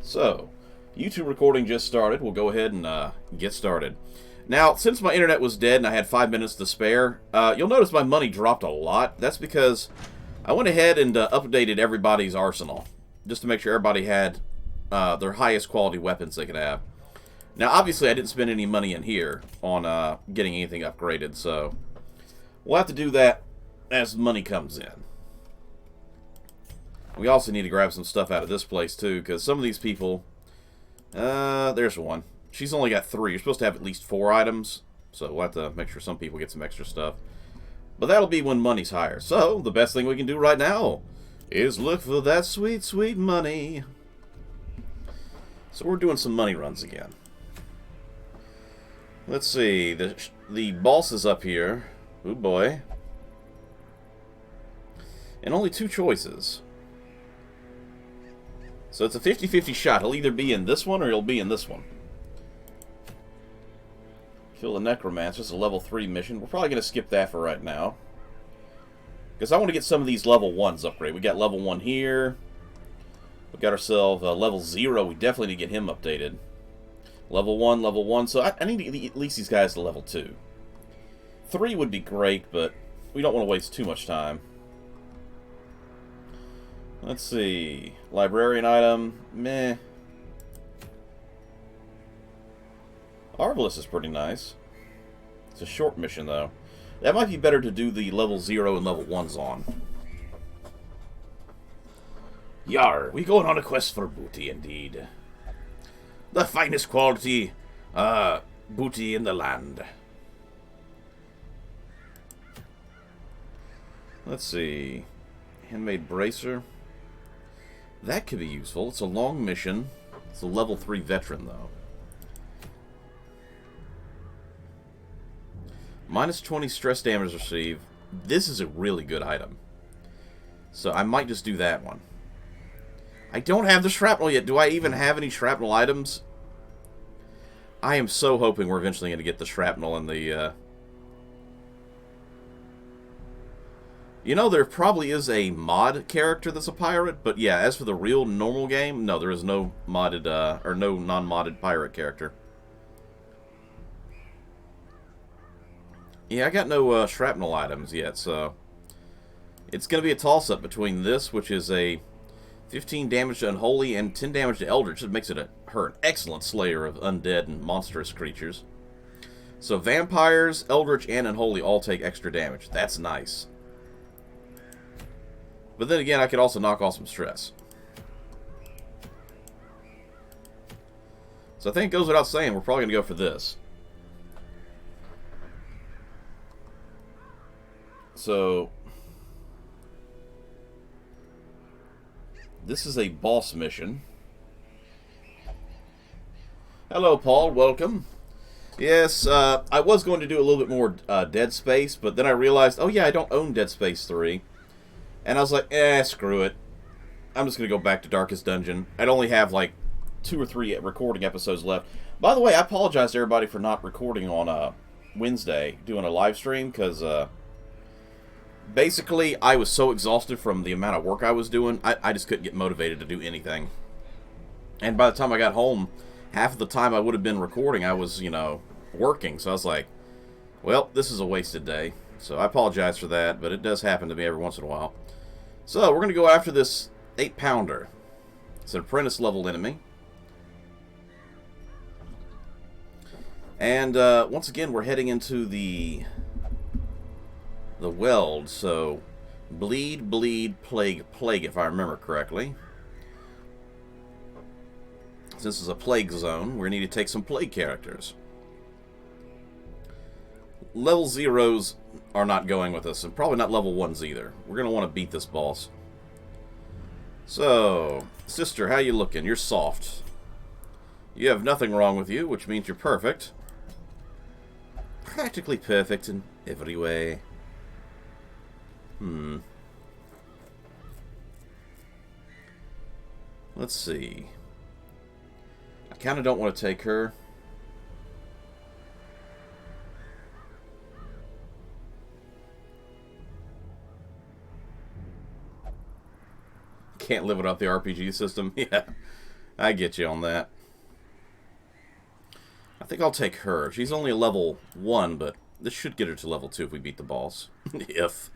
So, YouTube recording just started. We'll go ahead and get started. Now, since my internet was dead and I had 5 minutes to spare, you'll notice my money dropped a lot. That's because I went ahead and updated everybody's arsenal, just to make sure everybody had their highest quality weapons they could have. Now, obviously, I didn't spend any money in here on getting anything upgraded, so we'll have to do that as money comes in. We also need to grab some stuff out of this place, too, because some of these people... there's one. She's only got 3. You're supposed to have at least 4 items, so we'll have to make sure some people get some extra stuff. But that'll be when money's higher. So, the best thing we can do right now is look for that sweet, sweet money. So we're doing some money runs again. Let's see. The boss is up here. Oh boy. And only 2 choices. So it's a 50-50 shot. He'll either be in this one or he'll be in this one. Kill the Necromancer. It's a level 3 mission. We're probably going to skip that for right now, because I want to get some of these level 1s upgraded. We got level 1 here. We got ourselves level 0. We definitely need to get him updated. Level 1, level 1. So I need to get at least these guys to level 2. 3 would be great, but we don't want to waste too much time. Let's see. Librarian item. Meh. Arbalest is pretty nice. It's a short mission, though. That might be better to do the level 0 and level 1s on. Yar, we going on a quest for booty, indeed. The finest quality, booty in the land. Let's see. Handmade bracer. That could be useful. It's a long mission. It's a level 3 veteran, though. Minus 20 stress damage received. This is a really good item. So I might just do that one. I don't have the shrapnel yet. Do I even have any shrapnel items? I am so hoping we're eventually going to get the shrapnel and the... You know, there probably is a mod character that's a pirate, but yeah, as for the real normal game, no, there is no modded, or no non-modded pirate character. Yeah, I got no shrapnel items yet, so it's going to be a toss-up between this, which is a 15 damage to Unholy and 10 damage to Eldritch. It makes it her an excellent slayer of undead and monstrous creatures. So vampires, Eldritch, and Unholy all take extra damage. That's nice. But then again, I could also knock off some stress. So I think it goes without saying, we're probably going to go for this. So, this is a boss mission. Hello, Paul. Welcome. Yes, I was going to do a little bit more Dead Space, but then I realized, oh yeah, I don't own Dead Space 3. And I was like, screw it. I'm just going to go back to Darkest Dungeon. I'd only have like 2 or 3 recording episodes left. By the way, I apologize to everybody for not recording on Wednesday, doing a live stream, because basically I was so exhausted from the amount of work I was doing, I just couldn't get motivated to do anything. And by the time I got home, half of the time I would have been recording, I was, you know, working. So I was like, well, this is a wasted day. So I apologize for that, but it does happen to me every once in a while. So, we're going to go after this 8-pounder. It's an apprentice-level enemy. And, once again, we're heading into the weld. So, bleed, bleed, plague, plague, if I remember correctly. Since this is a plague zone, we're going to need to take some plague characters. Level 0s are not going with us, and probably not level 1s either. We're going to want to beat this boss. So, sister, how you looking? You're soft. You have nothing wrong with you, which means you're perfect. Practically perfect in every way. Let's see. I kind of don't want to take her. Can't live without the RPG system. Yeah. I get you on that. I think I'll take her. She's only a level 1, but this should get her to level 2 if we beat the boss. If.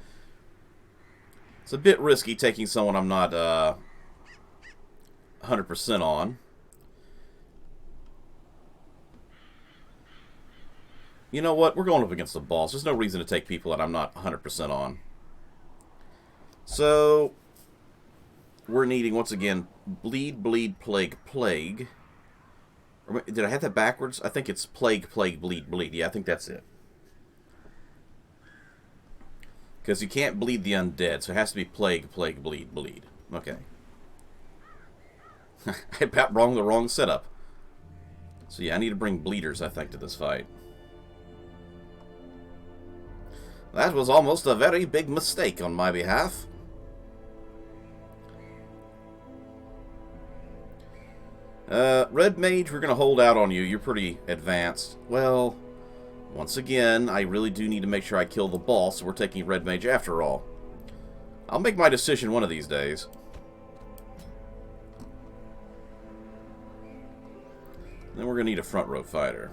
It's a bit risky taking someone I'm not 100% on. You know what? We're going up against the boss. There's no reason to take people that I'm not 100% on. So, we're needing, once again, bleed, bleed, plague, plague. Or, did I have that backwards? I think it's plague, plague, bleed, bleed. Yeah, I think that's it. Because you can't bleed the undead, so it has to be plague, plague, bleed, bleed. Okay. I about wrong the wrong setup. So yeah, I need to bring bleeders, I think, to this fight. That was almost a very big mistake on my behalf. Red Mage, we're going to hold out on you. You're pretty advanced. Well, once again, I really do need to make sure I kill the boss, so we're taking Red Mage after all. I'll make my decision one of these days. Then we're going to need a front row fighter.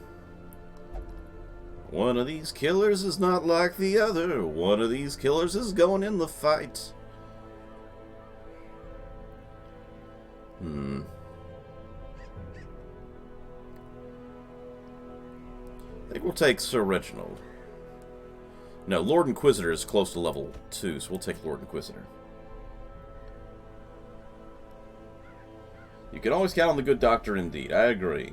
One of these killers is not like the other. One of these killers is going in the fight. I think we'll take Sir Reginald. No, Lord Inquisitor is close to level 2, so we'll take Lord Inquisitor. You can always count on the good doctor indeed. I agree.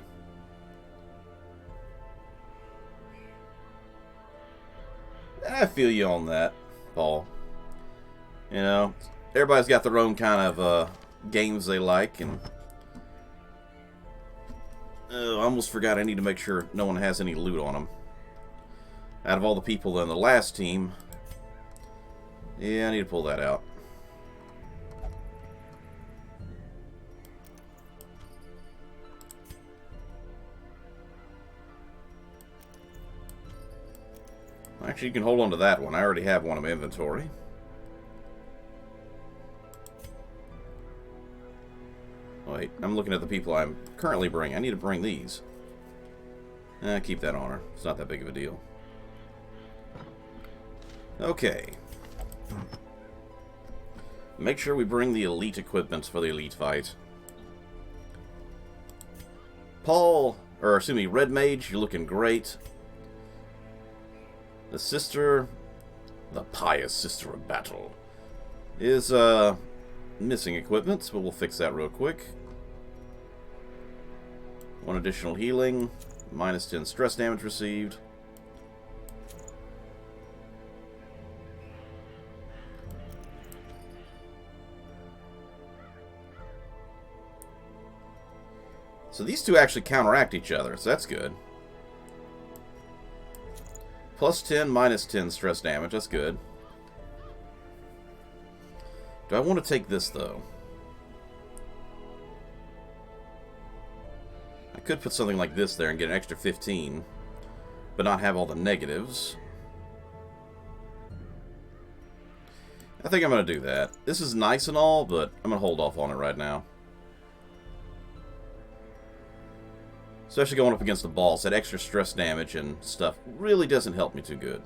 I feel you on that, Paul. You know, everybody's got their own kind of games they like, and I almost forgot I need to make sure no one has any loot on them. Out of all the people in the last team, yeah, I need to pull that out. Actually, you can hold on to that one. I already have one in my inventory. Wait, I'm looking at the people I'm currently bringing. I need to bring these. Keep that on her. It's not that big of a deal. Okay. Make sure we bring the elite equipment for the elite fight. Paul, or excuse me, Red Mage, you're looking great. The sister, the pious sister of battle, is missing equipment, but we'll fix that real quick. One additional healing, minus 10 stress damage received. So these two actually counteract each other, so that's good. Plus 10, minus 10 stress damage. That's good. Do I want to take this, though? I could put something like this there and get an extra 15, but not have all the negatives. I think I'm going to do that. This is nice and all, but I'm going to hold off on it right now. Especially going up against the boss, that extra stress damage and stuff really doesn't help me too good.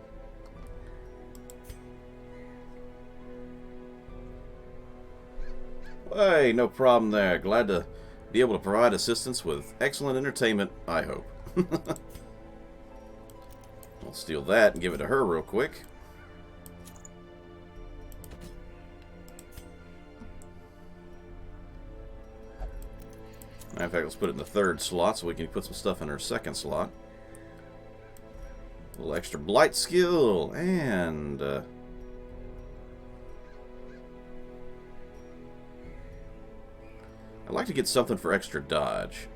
Hey, no problem there. Glad to be able to provide assistance with excellent entertainment, I hope. I'll steal that and give it to her real quick. Matter of fact, let's put it in the third slot so we can put some stuff in our second slot. A little extra blight skill, and I'd like to get something for extra dodge.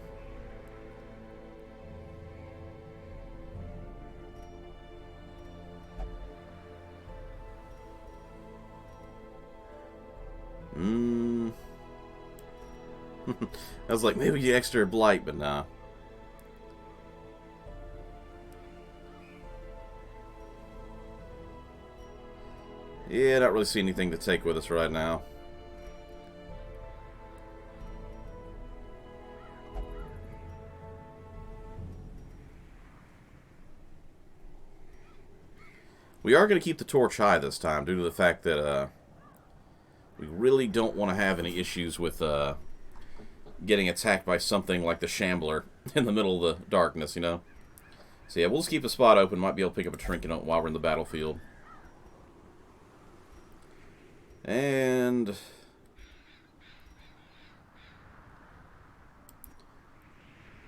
I was like, maybe get extra blight, but nah. Yeah, not really see anything to take with us right now. We are going to keep the torch high this time due to the fact that we really don't want to have any issues with getting attacked by something like the Shambler in the middle of the darkness, you know? So yeah, we'll just keep a spot open. Might be able to pick up a trinket while we're in the battlefield. And...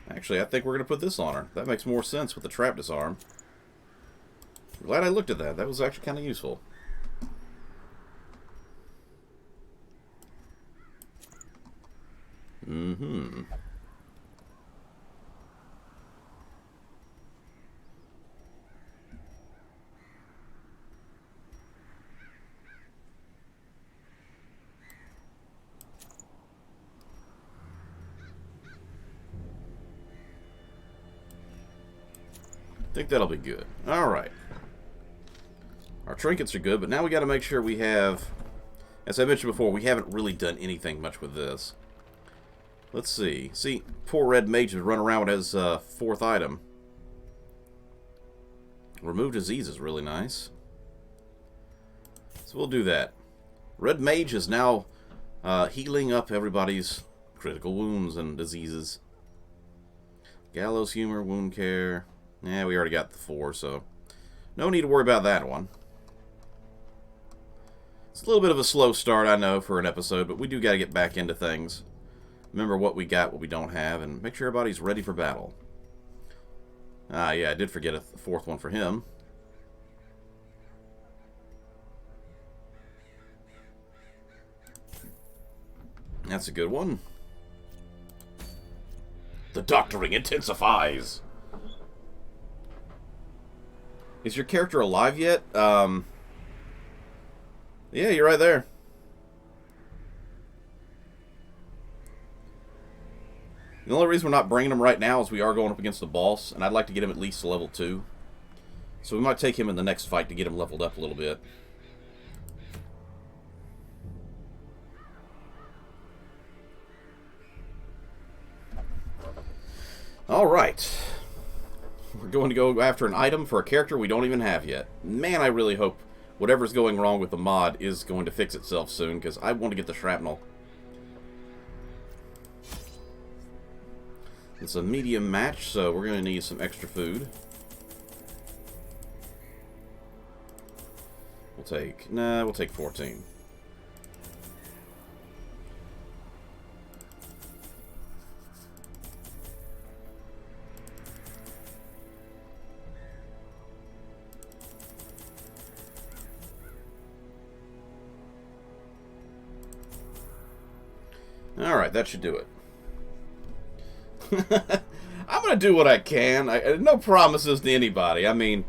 actually, I think we're going to put this on her. That makes more sense with the trap disarm. I'm glad I looked at that. That was actually kind of useful. Mm-hmm. I think that'll be good. Alright. Our trinkets are good, but now we got to make sure we have... as I mentioned before, we haven't really done anything much with this. Let's see. See, poor Red Mage would run around with his fourth item. Remove disease is really nice. So we'll do that. Red Mage is now healing up everybody's critical wounds and diseases. Gallows Humor, Wound Care. Yeah, we already got the 4, so no need to worry about that one. It's a little bit of a slow start, I know, for an episode, but we do got to get back into things. Remember what we got, what we don't have, and make sure everybody's ready for battle. Ah, yeah, I did forget a 4th one for him. That's a good one. The doctoring intensifies. Is your character alive yet? Yeah, you're right there. The only reason we're not bringing him right now is we are going up against the boss, and I'd like to get him at least to level 2. So we might take him in the next fight to get him leveled up a little bit. Alright. We're going to go after an item for a character we don't even have yet. Man, I really hope whatever's going wrong with the mod is going to fix itself soon, because I want to get the shrapnel. It's a medium match, so we're going to need some extra food. We'll take 14. Alright, that should do it. I'm going to do what I can. No promises to anybody. I mean,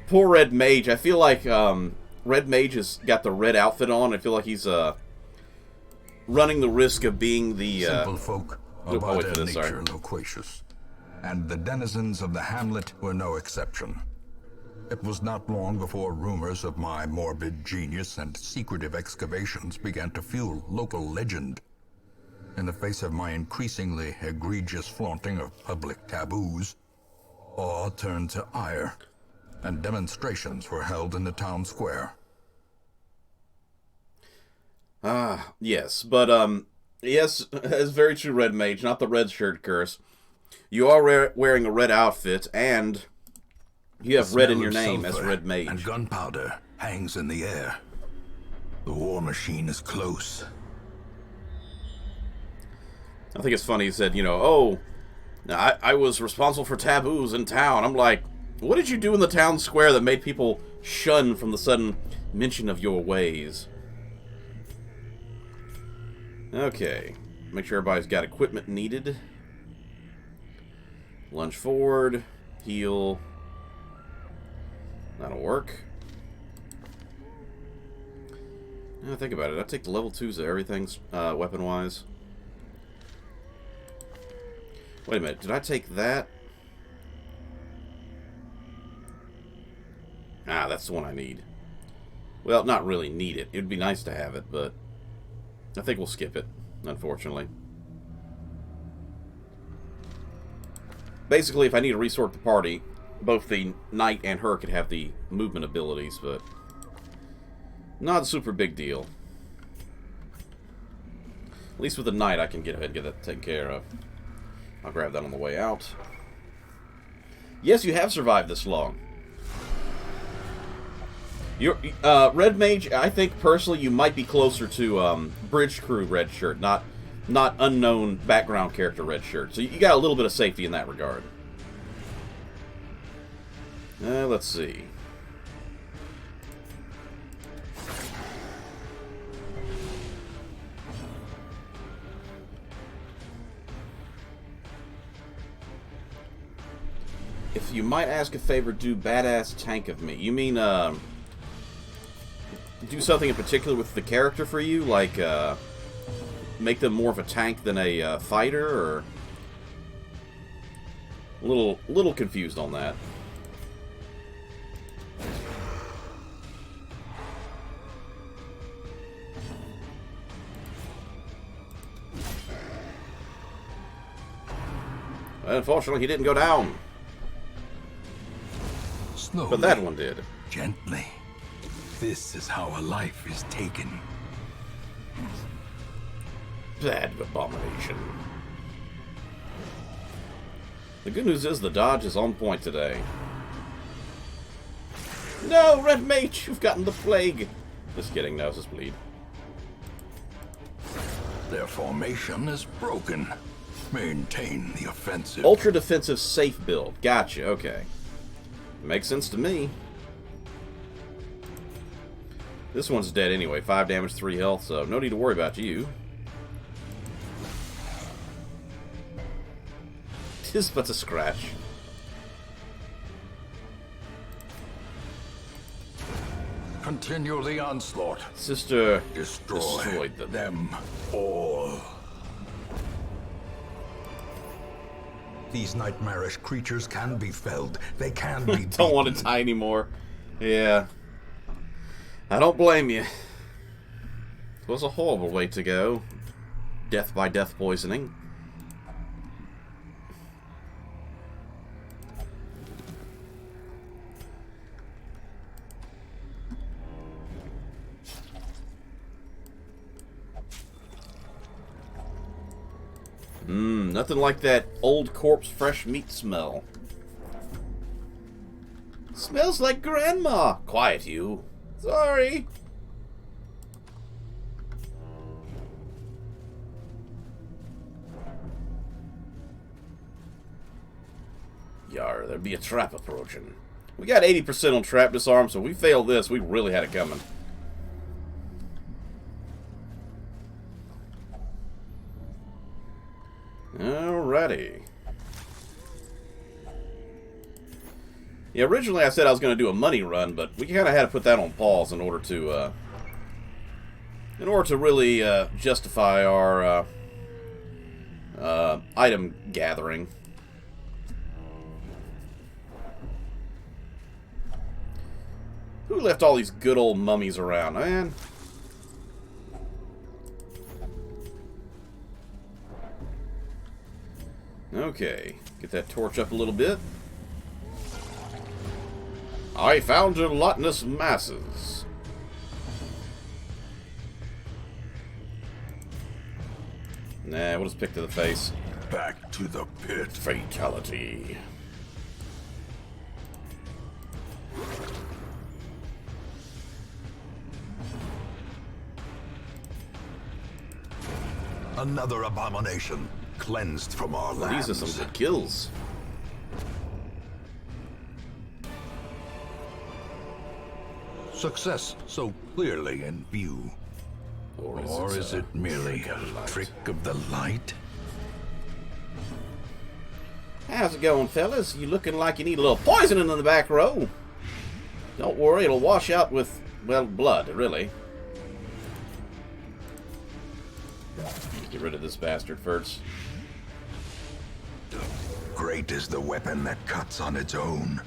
poor Red Mage. I feel like Red Mage has got the red outfit on. I feel like he's running the risk of being the... Simple folk are by their nature loquacious, and the denizens of the hamlet were no exception. It was not long before rumors of my morbid genius and secretive excavations began to fuel local legend. In the face of my increasingly egregious flaunting of public taboos, awe turned to ire, and demonstrations were held in the town square. Yes, but, yes, that's very true, Red Mage, not the red shirt curse. You are wearing a red outfit, and you have red in your name as Red Mage. And gunpowder hangs in the air. The war machine is close. I think it's funny he said, you know, oh, I was responsible for taboos in town. I'm like, what did you do in the town square that made people shun from the sudden mention of your ways? Okay. Make sure everybody's got equipment needed. Lunge forward. Heal. That'll work. Now think about it. I take the level 2s of everything weapon-wise. Wait a minute, did I take that? Ah, that's the one I need. Well, not really need it. It would be nice to have it, but I think we'll skip it, unfortunately. Basically, if I need to resort the party, both the knight and her could have the movement abilities, but not a super big deal. At least with the knight, I can get ahead and get that taken care of. I'll grab that on the way out. Yes, you have survived this long. You're, Red Mage, I think personally you might be closer to Bridge Crew Red Shirt, not unknown background character Red Shirt. So you got a little bit of safety in that regard. Let's see. If you might ask a favor, do badass tank of me. You mean, do something in particular with the character for you? Like, make them more of a tank than a fighter? Or... a little confused on that. Unfortunately, he didn't go down. Slowly, but that one did. Gently. This is how a life is taken. Bad abomination. The good news is the dodge is on point today. No, Red Mage, you've gotten the plague. Just kidding, noses bleed. Their formation is broken. Maintain the offensive. Ultra defensive safe build. Gotcha, okay. Makes sense to me. This one's dead anyway. 5 damage, 3 health, so no need to worry about you. Tis but a scratch. Continue the onslaught. Sister destroyed them all. These nightmarish creatures can be felled. They can be Don't want to die anymore. Yeah. I don't blame you. It was a horrible way to go. Death by death poisoning. Nothing like that old corpse fresh meat smell. Smells like Grandma. Quiet, you. Sorry. Yar, there'd be a trap approaching. We got 80% on trap disarm, so if we fail this, we really had it coming. Alrighty. Yeah, originally I said I was going to do a money run, but we kind of had to put that on pause in order to really justify our item gathering. Who left all these good old mummies around, man? Okay, get that torch up a little bit. I found gelatinous masses. Nah, we'll just pick to the face. Back to the pit. Fatality. Another abomination. Cleansed from our lands. These are some good kills. Success so clearly in view. Or is it merely a trick of the light? How's it going, fellas? You looking like you need a little poisoning in the back row. Don't worry, it'll wash out with, well, blood, really. Get rid of this bastard first. Great is the weapon that cuts on its own.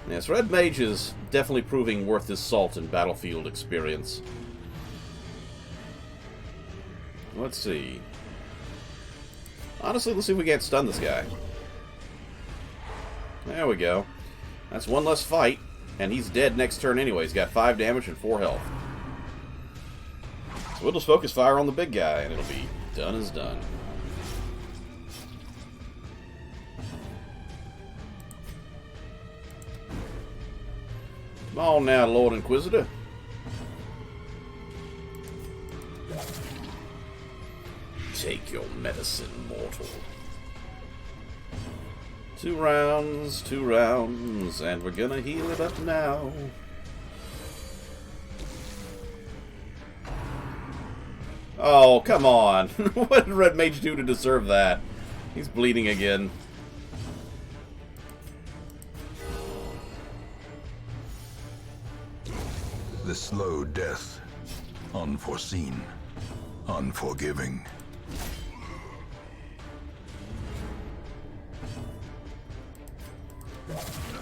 Yes, Red Mage is definitely proving worth his salt in battlefield experience. Let's see. Honestly, let's see if we can't stun this guy. There we go. That's one less fight, and he's dead next turn anyway. He's got 5 damage and 4 health. So we'll just focus fire on the big guy, and it'll be done as done. Come on now, Lord Inquisitor. Take your medicine, mortal. 2 rounds, and we're gonna heal it up now. Oh, come on. What did Red Mage do to deserve that? He's bleeding again. The slow death. Unforeseen. Unforgiving.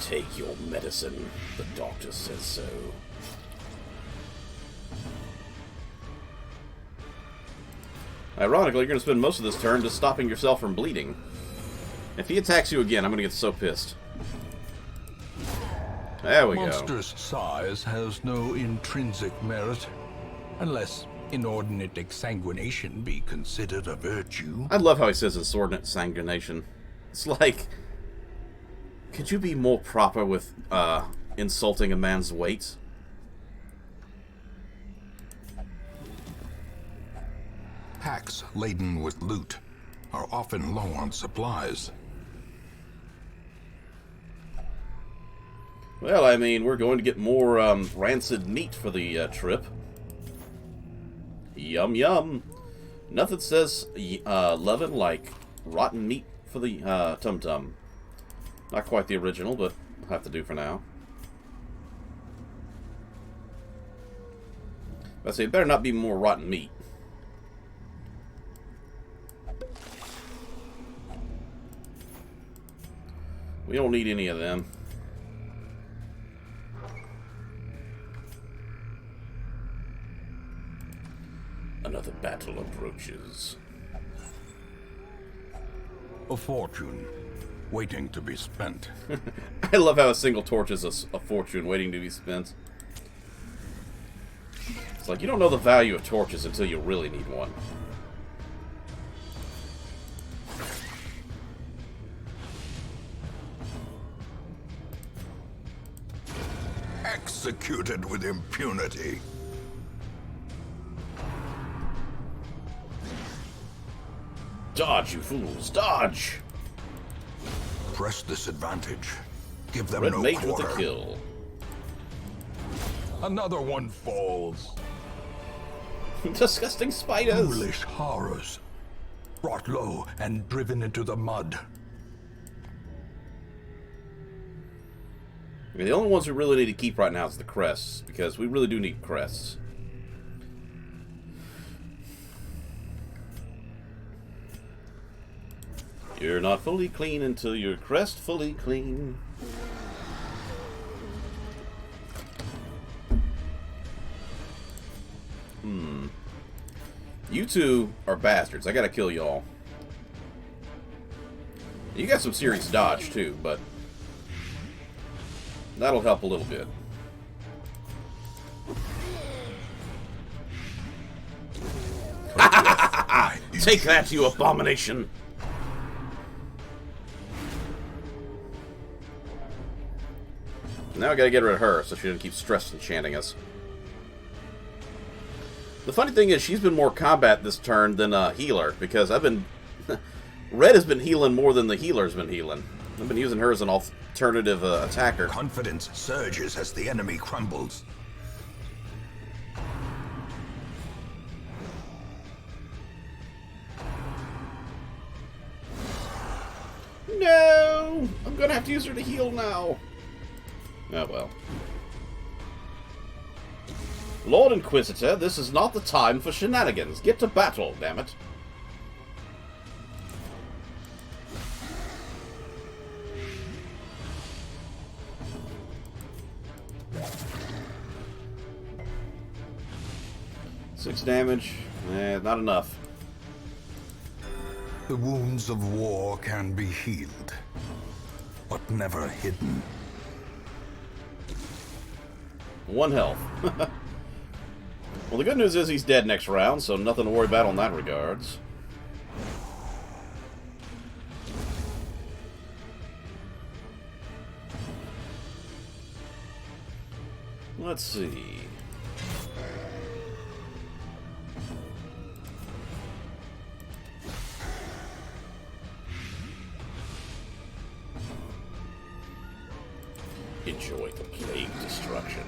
Take your medicine. The doctor says so. Ironically, you're going to spend most of this turn just stopping yourself from bleeding. If he attacks you again, I'm going to get so pissed. There we go. Monstrous size has no intrinsic merit, unless inordinate exsanguination be considered a virtue. I love how he says inordinate exsanguination. It's like, could you be more proper with insulting a man's weight? Packs laden with loot are often low on supplies. Well, I mean, we're going to get more rancid meat for the trip. Yum yum. Nothing says loving like rotten meat for the Tum Tum. Not quite the original, but I'll have to do for now. I say it better not be more rotten meat. We don't need any of them. Another battle approaches. A fortune waiting to be spent. I love how a single torch is a fortune waiting to be spent. It's like you don't know the value of torches until you really need one. Executed with impunity. Dodge, you fools! Dodge! Press this advantage. Give them Red no Mage quarter. with a kill. Another one falls. Disgusting spiders! Foolish horrors. Brought low and driven into the mud. I mean, the only ones we really need to keep right now is the crests, because we really do need crests. You're not fully clean until your crest fully clean. You two are bastards. I gotta kill y'all. You got some serious dodge, too, but that'll help a little bit. Take that, you abomination! Now I gotta get rid of her, so she doesn't keep stress enchanting us. The funny thing is, she's been more combat this turn than healer, because I've been... Red has been healing more than the healer's been healing. I've been using her as an alternative attacker. Confidence surges as the enemy crumbles. No! I'm gonna have to use her to heal now. Oh well. Lord Inquisitor, this is not the time for shenanigans. Get to battle, damn it. Six damage. Not enough. The wounds of war can be healed, but never hidden. 1 health. Well, the good news is he's dead next round, so nothing to worry about on that regards. Let's see. Enjoy the plague destruction.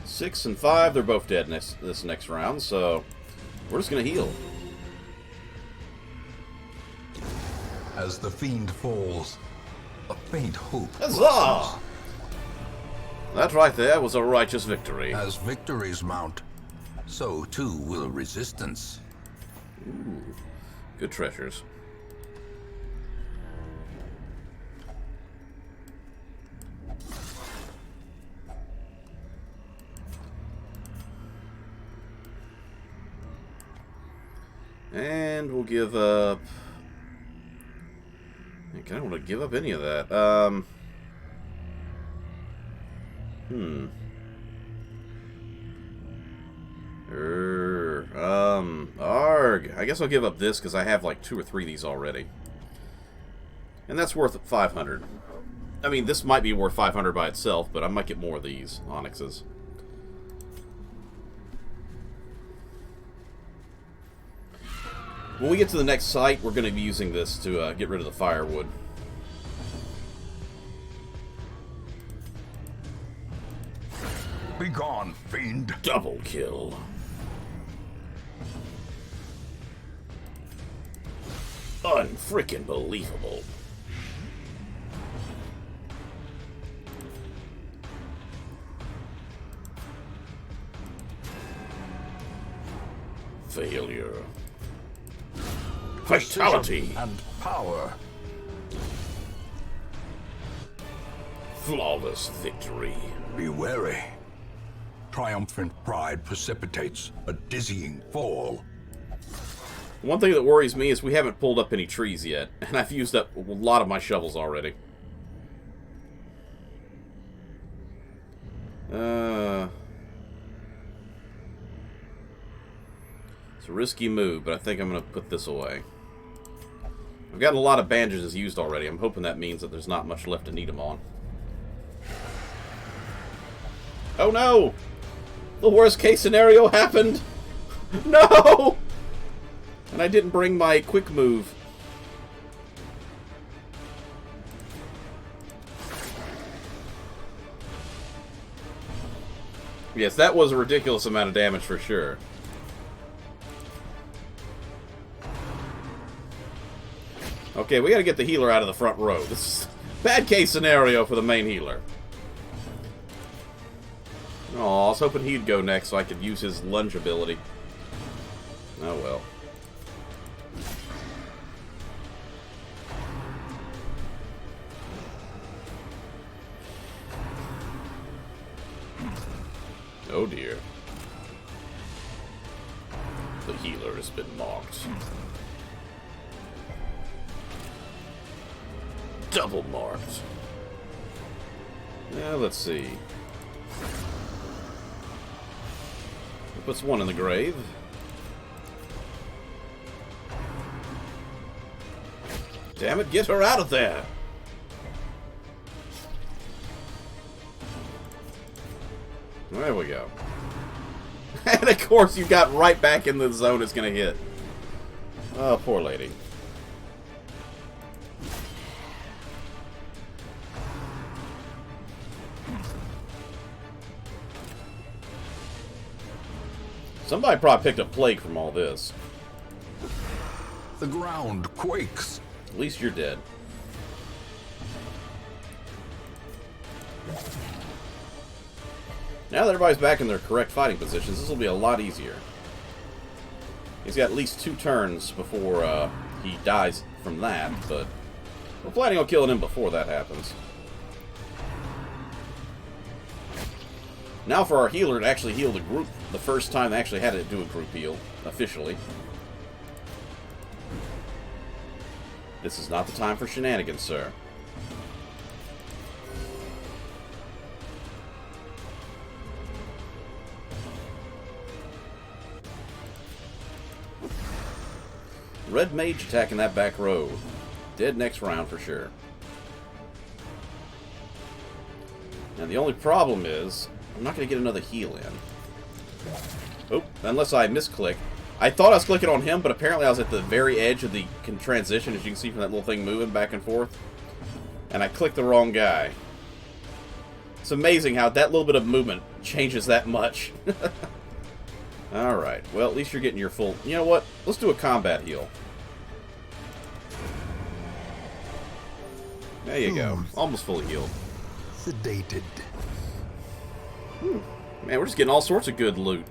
6 and 5, they're both dead this next round, so we're just gonna heal. As the fiend falls, a faint hope. Huzzah! That right there was a righteous victory. As victories mount, so too will resistance. Ooh, good treasures. And we'll give up... I kind of want to give up any of that. Arg. I guess I'll give up this because I have like 2 or 3 of these already. And that's worth 500. I mean, this might be worth 500 by itself, but I might get more of these onyxes. When we get to the next site, we're going to be using this to get rid of the firewood. Be gone, fiend. Double kill. Unfreaking believable. Failure. Fatality. And power. Flawless victory. Be wary. Triumphant pride precipitates a dizzying fall. One thing that worries me is we haven't pulled up any trees yet, and I've used up a lot of my shovels already. It's a risky move, but I think I'm going to put this away. I've gotten a lot of bandages used already. I'm hoping that means that there's not much left to need them on. Oh no! The worst case scenario happened! No! And I didn't bring my quick move. Yes, that was a ridiculous amount of damage for sure. Okay, we gotta get the healer out of the front row. This is a bad case scenario for the main healer. Oh, I was hoping he'd go next so I could use his lunge ability. Oh well. Oh dear. The healer has been marked. Double marked. Yeah, let's see. Puts one in the grave. Damn it, get her out of there! There we go. And of course you got right back in the zone it's gonna hit. Oh, poor lady. Somebody probably picked up plague from all this. The ground quakes. At least you're dead. Now that everybody's back in their correct fighting positions, this will be a lot easier. He's got at least 2 turns before he dies from that, but we're planning on killing him before that happens. Now for our healer to actually heal the group, the first time they actually had to do a group heal, officially. This is not the time for shenanigans, sir. Red Mage attacking that back row. Dead next round for sure. Now the only problem is, I'm not going to get another heal in. Oh, unless I misclick. I thought I was clicking on him, but apparently I was at the very edge of the transition, as you can see from that little thing moving back and forth. And I clicked the wrong guy. It's amazing how that little bit of movement changes that much. Alright, well at least you're getting your full... You know what? Let's do a combat heal. There you go. Almost fully healed. Sedated. Man, we're just getting all sorts of good loot.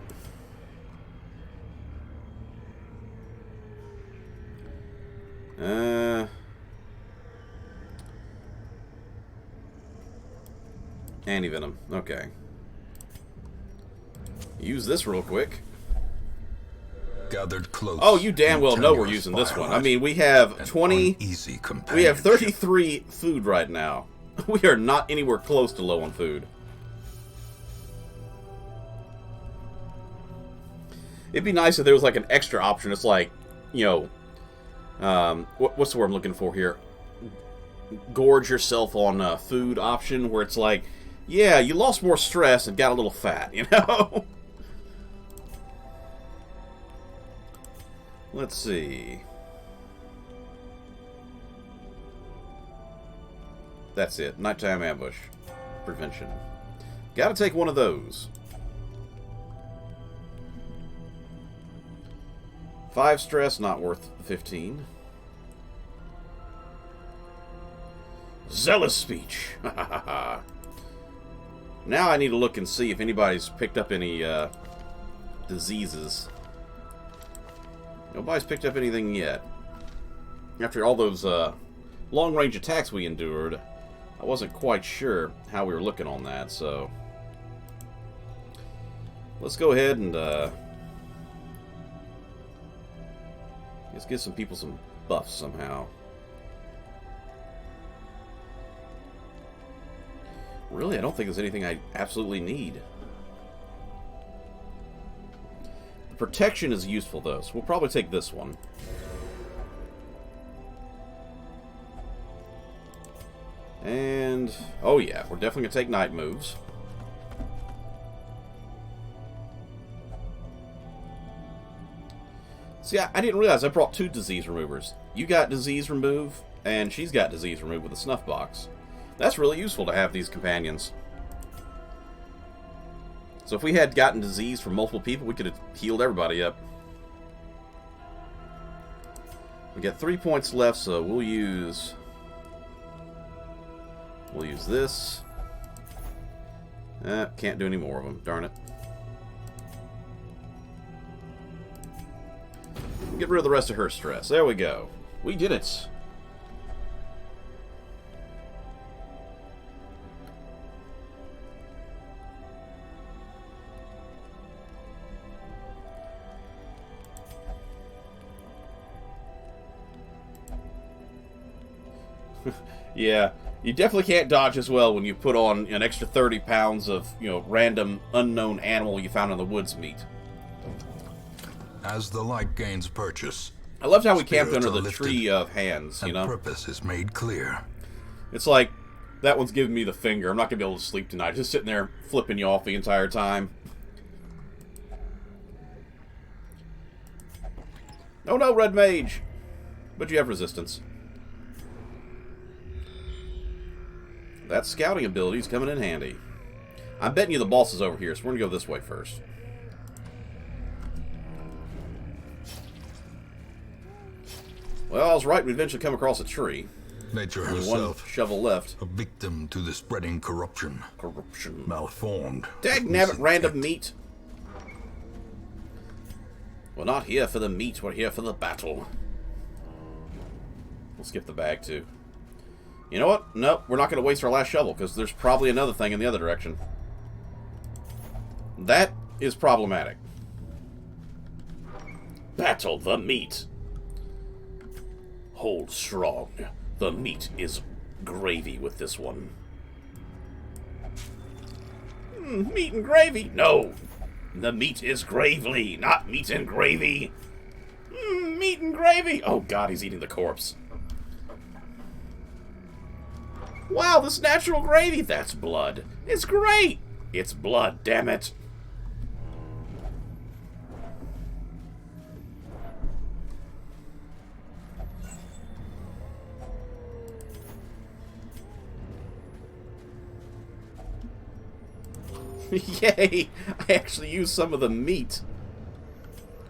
Anti-venom. Okay. Use this real quick. Gathered close. Oh, you damn well know we're using this one. I mean, we have 20... We have 33 food right now. We are not anywhere close to low on food. It'd be nice if there was like an extra option. It's like, you know, what's the word I'm looking for here? Gorge yourself on food option, where it's like, yeah, you lost more stress and got a little fat, you know? Let's see. That's it. Nighttime ambush prevention. Gotta take one of those. 5 stress, not worth 15. Zealous speech. Now I need to look and see if anybody's picked up any diseases. Nobody's picked up anything yet. After all those long-range attacks we endured, I wasn't quite sure how we were looking on that, so... Let's go ahead and let's give some people some buffs somehow. Really, I don't think there's anything I absolutely need. The protection is useful, though, so we'll probably take this one. And, oh yeah, we're definitely going to take night moves. See, I didn't realize I brought 2 disease removers. You got disease remove, and she's got disease remove with a snuff box. That's really useful to have these companions. So if we had gotten disease from multiple people, we could have healed everybody up. We got 3 points left, so we'll use this. Can't do any more of them, darn it. Get rid of the rest of her stress. There we go. We did it. Yeah, you definitely can't dodge as well when you put on an extra 30 pounds of, you know, random unknown animal you found in the woods meat. As the light gains purchase, I loved how we camped under the tree of hands, you know? Purpose is made clear. It's like, that one's giving me the finger. I'm not going to be able to sleep tonight. Just sitting there flipping you off the entire time. Oh no, Red Mage! But you have resistance. That scouting ability is coming in handy. I'm betting you the boss is over here, so we're going to go this way first. Well, I was right. We'd eventually come across a tree. Nature Only herself, one shovel left. a victim to the spreading corruption. Corruption. Malformed. Dagnabbit, random meat. We're not here for the meat, we're here for the battle. We'll skip the bag, too. You know what? Nope, we're not going to waste our last shovel, because there's probably another thing in the other direction. That is problematic. Battle the meat. Hold strong. The meat is gravy with this one. Meat and gravy? No. The meat is gravely, not meat and gravy. Meat and gravy. Oh god, he's eating the corpse. Wow, this natural gravy. That's blood. It's great. It's blood, damn it. Yay! I actually used some of the meat.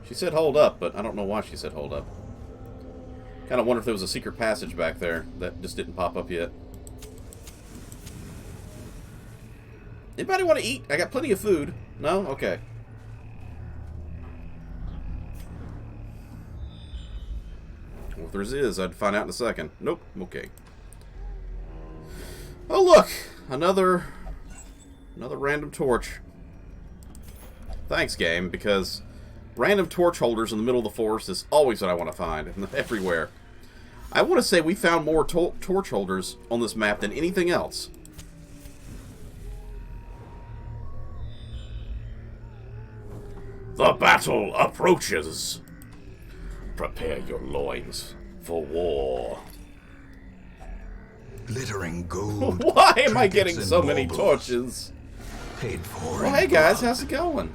She said hold up, but I don't know why she said hold up. Kind of wonder if there was a secret passage back there that just didn't pop up yet. Anybody want to eat? I got plenty of food. No? Okay. Well, if there is, I'd find out in a second. Nope. Okay. Oh, look! Another random torch. Thanks, game, because random torch holders in the middle of the forest is always what I want to find, everywhere. I want to say we found more torch holders on this map than anything else. The battle approaches. Prepare your loins for war. Glittering gold. Why am I getting so many torches? Paid for. Well, hey guys, how's it going?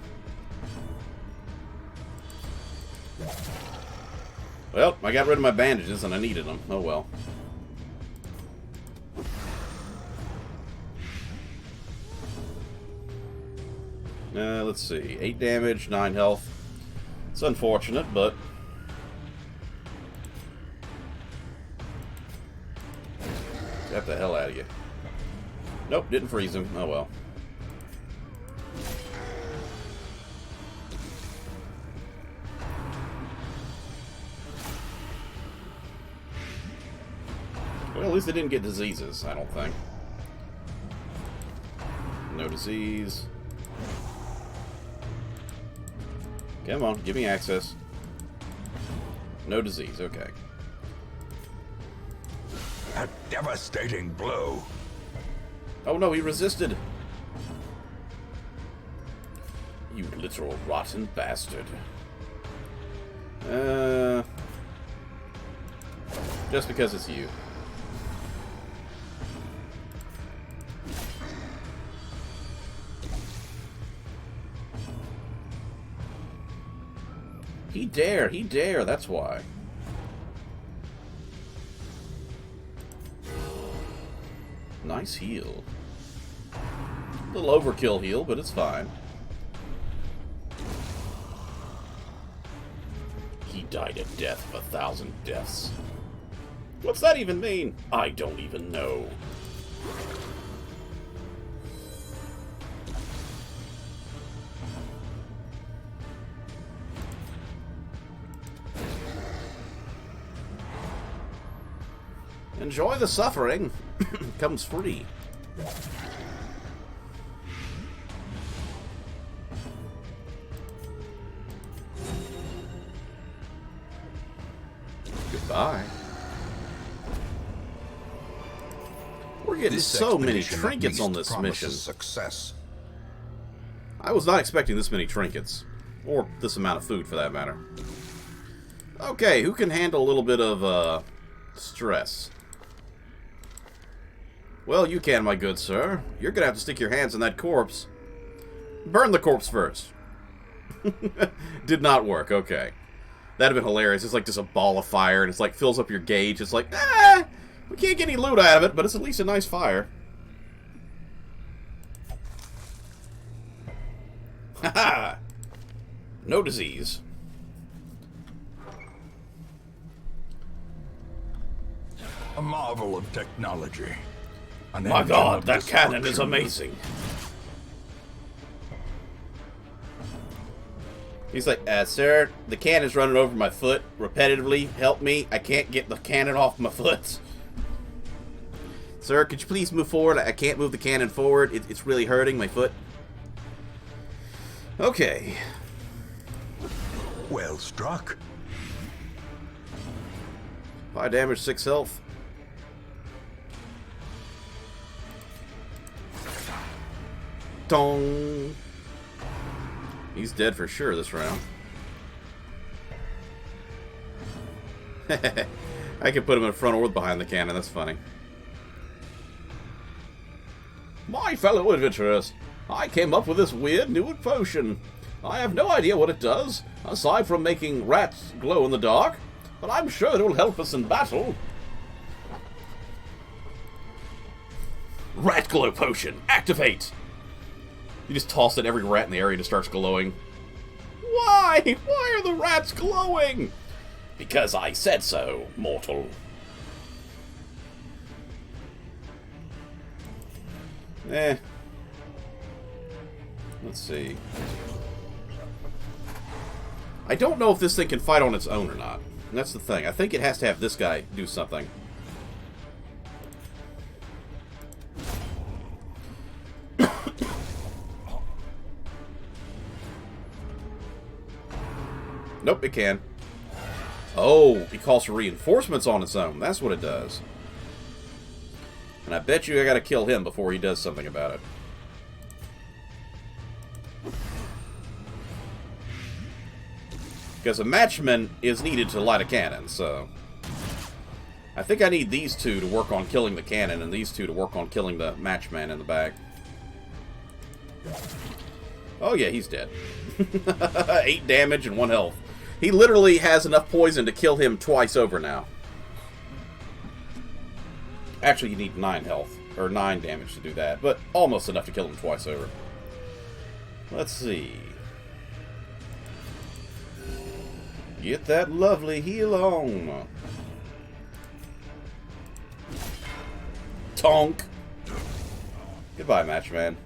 Well, I got rid of my bandages and I needed them. Oh well. Let's see. 8 damage, 9 health. It's unfortunate, but... Get the hell out of you. Nope, didn't freeze him. Oh well. Well, at least they didn't get diseases, I don't think. No disease. Come on, give me access. No disease, okay. A devastating blow. Oh no, he resisted. You literal rotten bastard. Just because it's you. He dare, that's why. Nice heal. A little overkill heal, but it's fine. He died a death of 1,000 deaths. What's that even mean? I don't even know. Enjoy the suffering. Comes free. Goodbye. We're getting so many trinkets on this mission. Success. I was not expecting this many trinkets. Or this amount of food, for that matter. Okay, who can handle a little bit of, stress? Well, you can, my good sir. You're gonna have to stick your hands in that corpse. Burn the corpse first. Did not work, okay. That'd have been hilarious. It's like just a ball of fire, and it's like fills up your gauge. It's like, we can't get any loot out of it, but it's at least a nice fire. Haha! No disease. A marvel of technology. My god, that cannon is amazing. He's like, sir, the cannon's running over my foot repetitively. Help me. I can't get the cannon off my foot. Sir, could you please move forward? I can't move the cannon forward. It's really hurting my foot. Okay. Well struck. 5 damage, 6 health. Dong! He's dead for sure this round. I can put him in front or behind the cannon, that's funny. My fellow adventurers, I came up with this weird new potion. I have no idea what it does, aside from making rats glow in the dark, but I'm sure it will help us in battle. Rat glow potion, activate! You just toss it, every rat in the area just starts glowing. Why? Why are the rats glowing? Because I said so, mortal. Let's see. I don't know if this thing can fight on its own or not. That's the thing. I think it has to have this guy do something. Nope, it can. Oh, it calls for reinforcements on its own. That's what it does. And I bet you I gotta kill him before he does something about it. Because a matchman is needed to light a cannon, so... I think I need these two to work on killing the cannon, and these two to work on killing the matchman in the back. Oh yeah, he's dead. 8 damage and 1 health. He literally has enough poison to kill him twice over now. Actually, you need 9 health, or 9 damage to do that, but almost enough to kill him twice over. Let's see. Get that lovely heal on. Tonk. Goodbye, matchman.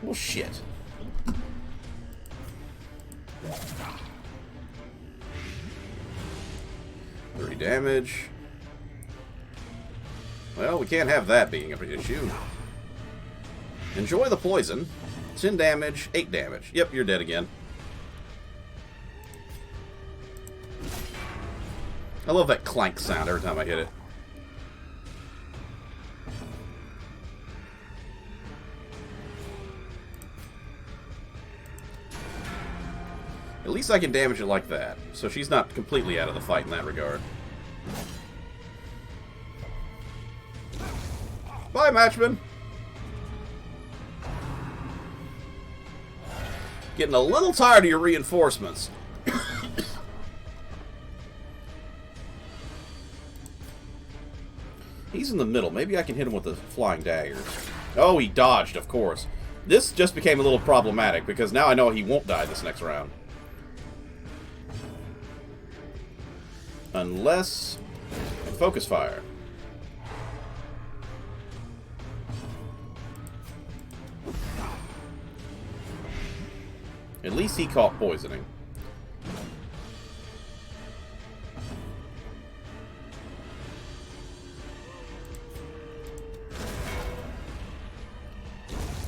Well, shit. $30 damage. Well, we can't have that being an issue. Enjoy the poison. 10 damage, 8 damage. Yep, you're dead again. I love that clank sound every time I hit it. At least I can damage it like that, so she's not completely out of the fight in that regard. Bye, matchman! Getting a little tired of your reinforcements. He's in the middle. Maybe I can hit him with the flying daggers. Oh, he dodged, of course. This just became a little problematic, because now I know he won't die this next round. Unless... focus fire. At least he caught poisoning.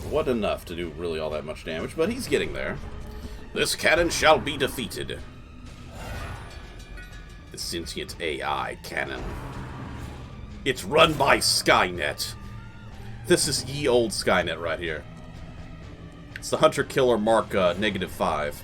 Wasn't enough to do really all that much damage, but he's getting there. This cannon shall be defeated. The sentient AI cannon. It's run by Skynet. This is ye old Skynet right here. It's the Hunter Killer Mark -5.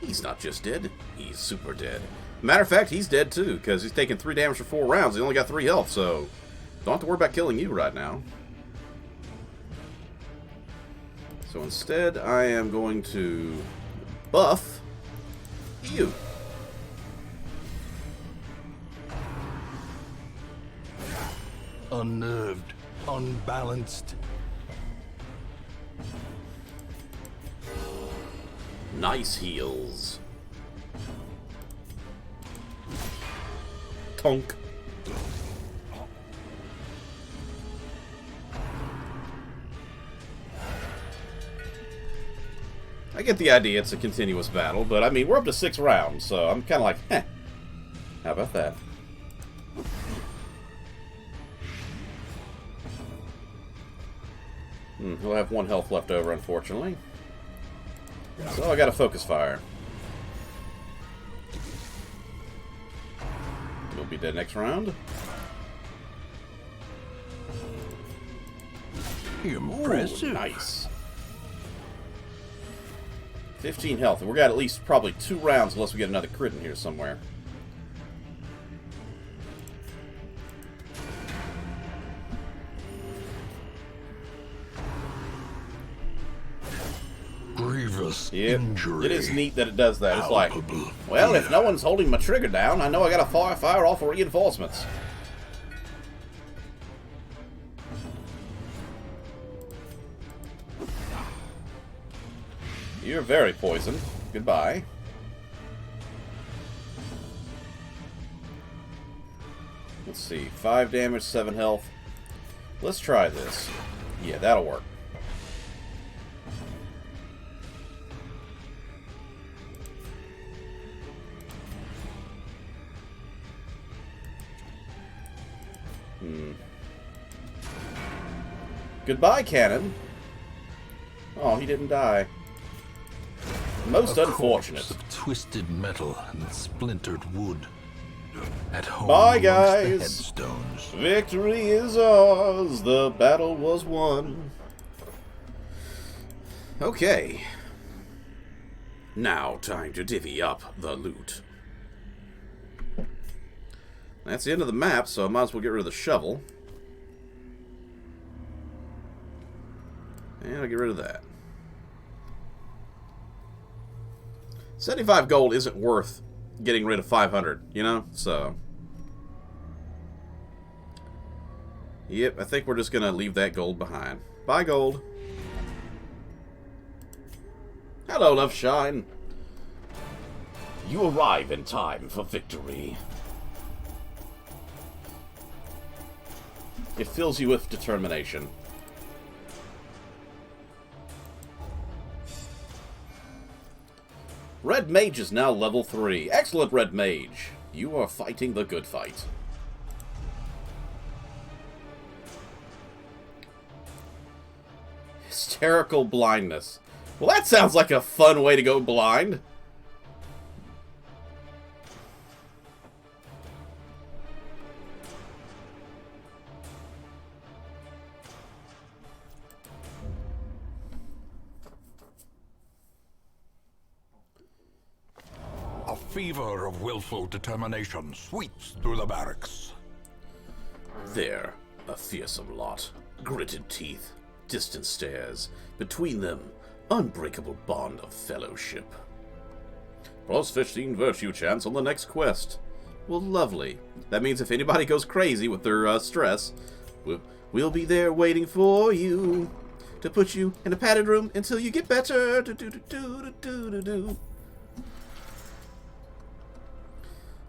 He's not just dead, he's super dead. Matter of fact, he's dead too, because he's taken 3 damage for 4 rounds. He only got 3 health, so don't have to worry about killing you right now. So instead, I am going to buff you. Unnerved, unbalanced. Nice heals. Tonk. I get the idea it's a continuous battle, but I mean, we're up to 6 rounds, so I'm kind of like, heh. How about that? He'll have 1 health left over, unfortunately. So I got a focus fire. He'll be dead next round. Impressive. Ooh, nice. 15 health. We've got at least probably 2 rounds unless we get another crit in here somewhere. Grievous injury. It is neat that it does that. It's like, well, if no one's holding my trigger down, I know I gotta fire off reinforcements. You're very poisoned. Goodbye. Let's see. 5 damage, 7 health. Let's try this. Yeah, that'll work. Goodbye, cannon. Oh, he didn't die. Most unfortunate. Of twisted metal and splintered wood. At home, bye, amongst guys. the headstones. Victory is ours. The battle was won. Okay. Now, time to divvy up the loot. That's the end of the map, so I might as well get rid of the shovel. And I'll get rid of that. 75 gold isn't worth getting rid of 500, you know? So. Yep, I think we're just going to leave that gold behind. Bye, gold. Hello, Love Shine. You arrive in time for victory. It fills you with determination. Red Mage is now level 3. Excellent, Red Mage. You are fighting the good fight. Hysterical blindness. Well, that sounds like a fun way to go blind. A fever of willful determination sweeps through the barracks. They're a fearsome lot. Gritted teeth, distant stares. Between them, unbreakable bond of fellowship. Plus 15 virtue chance on the next quest. Well, lovely. That means if anybody goes crazy with their stress, we'll be there waiting for you to put you in a padded room until you get better.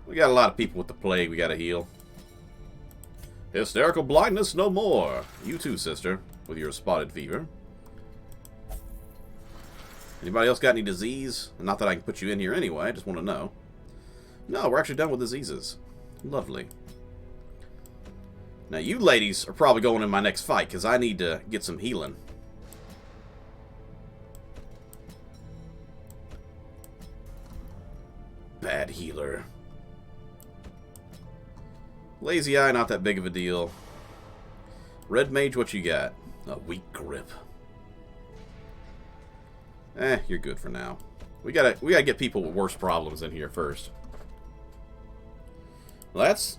We got a lot of people with the plague we gotta heal. Hysterical blindness no more. You too, sister, with your spotted fever. Anybody else got any disease? Not that I can put you in here anyway, I just want to know. No, we're actually done with diseases. Lovely. Now, you ladies are probably going in my next fight, because I need to get some healing. Bad healer. Lazy Eye, not that big of a deal. Red Mage, what you got? A weak grip. You're good for now. We gotta get people with worse problems in here first. Well, that's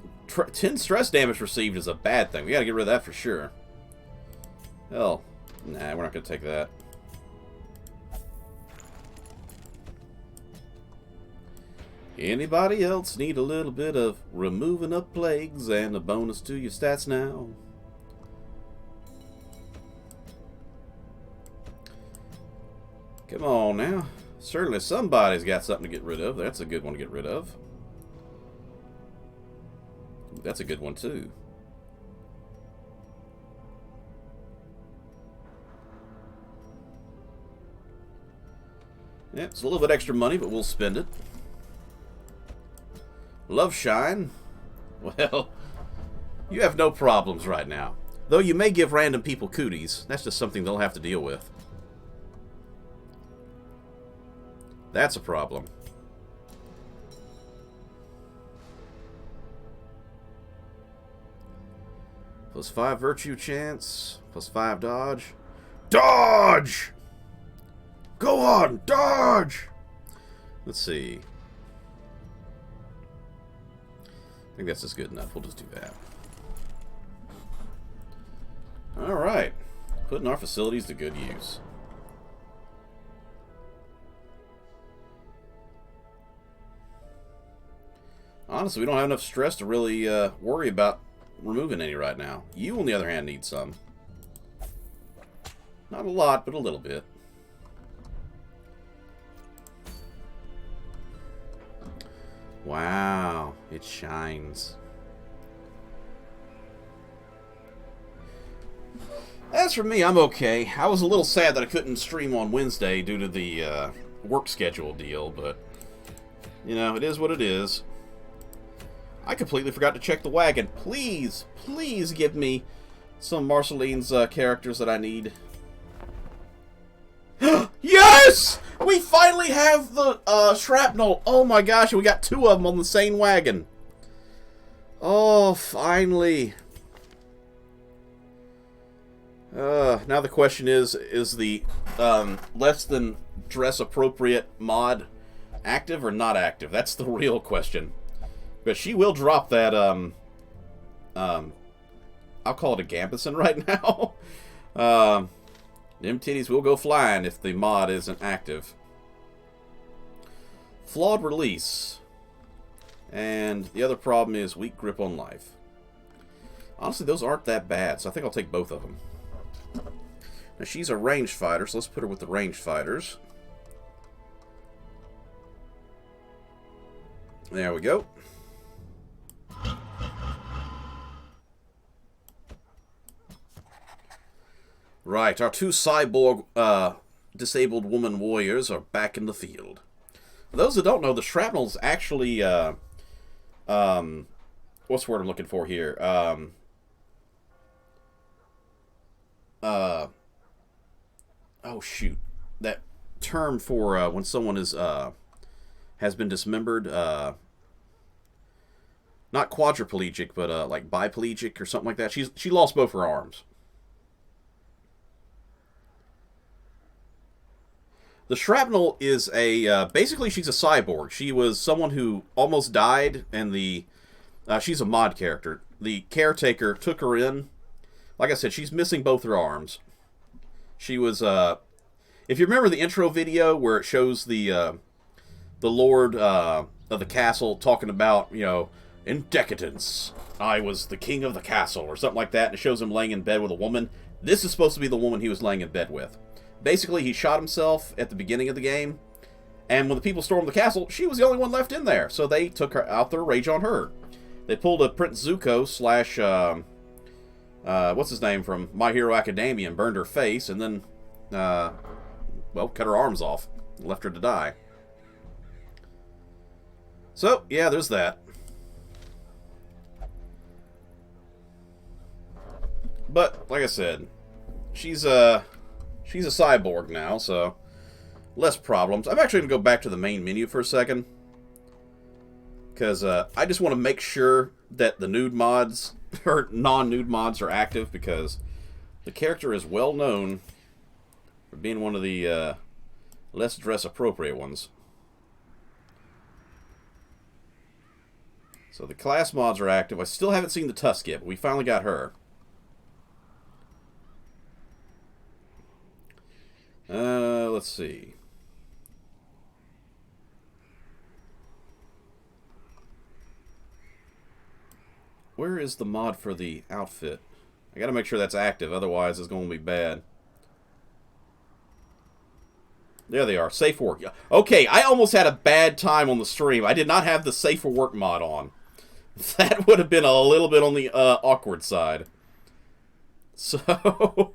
10 stress damage received is a bad thing. We gotta get rid of that for sure. Hell, nah, we're not gonna take that. Anybody else need a little bit of removing up plagues and a bonus to your stats now? Come on now. Certainly somebody's got something to get rid of. That's a good one to get rid of. Ooh, that's a good one too. Yeah, it's a little bit extra money, but we'll spend it. Love Shine. Well, you have no problems right now. Though you may give random people cooties. That's just something they'll have to deal with. That's a problem. +5 virtue chance. +5 dodge. Dodge! Go on! Dodge! Let's see. I think that's just good enough. We'll just do that. Alright. Putting our facilities to good use. Honestly, we don't have enough stress to really worry about removing any right now. You, on the other hand, need some. Not a lot, but a little bit. Wow, it shines. As for me, I'm okay. I was a little sad that I couldn't stream on Wednesday due to the work schedule deal, but, you know, it is what it is. I completely forgot to check the wagon. Please, please give me some Marceline's characters that I need. Yes! We finally have the shrapnel. Oh my gosh, we got 2 of them on the same wagon. Oh, finally. Now the question is the less than dress appropriate mod active or not active? That's the real question. But she will drop that, I'll call it a Gambison right now. Them titties will go flying if the mod isn't active. Flawed release. And the other problem is weak grip on life. Honestly, those aren't that bad, so I think I'll take both of them. Now, she's a ranged fighter, so let's put her with the ranged fighters. There we go. Right, our 2 cyborg disabled woman warriors are back in the field. For those who don't know, the shrapnel's actually what's the word I'm looking for here? Oh shoot. That term for when someone is has been dismembered, not quadriplegic, but like biplegic or something like that. She lost both her arms. The shrapnel is a, basically she's a cyborg. She was someone who almost died, and she's a mod character. The caretaker took her in. Like I said, she's missing both her arms. She was, if you remember the intro video where it shows the lord of the castle talking about, you know, in decadence, I was the king of the castle, or something like that, and it shows him laying in bed with a woman. This is supposed to be the woman he was laying in bed with. Basically, he shot himself at the beginning of the game, and when the people stormed the castle, she was the only one left in there, so they took her out their rage on her. They pulled a Prince Zuko slash, what's his name from My Hero Academia and burned her face, and then, well, cut her arms off, left her to die. So, yeah, there's that. But, like I said, she's a cyborg now, so less problems. I'm actually going to go back to the main menu for a second, because I just want to make sure that the nude mods, or non-nude mods, are active, because the character is well known for being one of the less dress-appropriate ones. So the class mods are active. I still haven't seen the Tusk yet, but we finally got her. Let's see. Where is the mod for the outfit? I gotta make sure that's active, otherwise it's gonna be bad. There they are. Safe work. Okay, I almost had a bad time on the stream. I did not have the Safe for Work mod on. That would have been a little bit on the awkward side. So,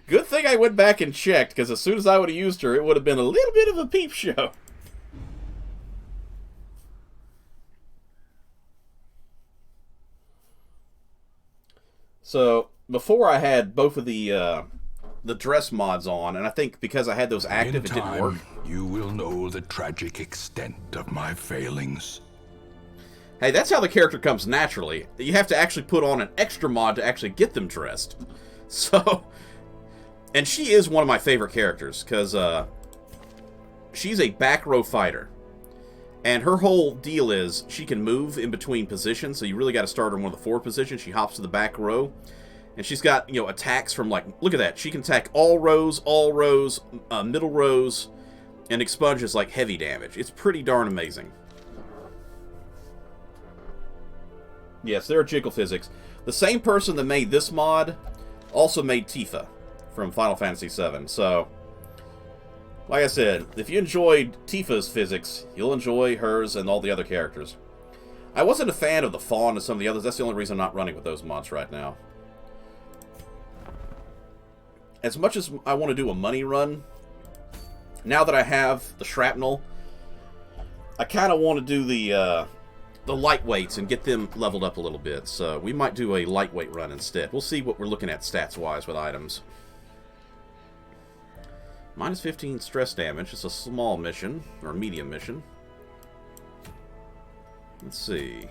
good thing I went back and checked, because as soon as I would have used her, it would have been a little bit of a peep show. So, before I had both of the dress mods on, and I think because I had those active, it didn't work. You will know the tragic extent of my failings. Hey, that's how the character comes naturally. You have to actually put on an extra mod to actually get them dressed. So, and she is one of my favorite characters, because she's a back row fighter. And her whole deal is she can move in between positions, so you really got to start her in one of the forward positions. She hops to the back row. And she's got, you know, attacks from, like, look at that. She can attack all rows, middle rows, and expunges, like, heavy damage. It's pretty darn amazing. Yes, there are jiggle physics. The same person that made this mod also made Tifa from Final Fantasy VII. So, like I said, if you enjoyed Tifa's physics, you'll enjoy hers and all the other characters. I wasn't a fan of the Fawn and some of the others. That's the only reason I'm not running with those mods right now. As much as I want to do a money run, now that I have the Shrapnel, I kind of want to do the lightweights and get them leveled up a little bit. So we might do a lightweight run instead. We'll see what we're looking at stats-wise with items. Minus 15 stress damage. It's a small mission, or medium mission. Let's see.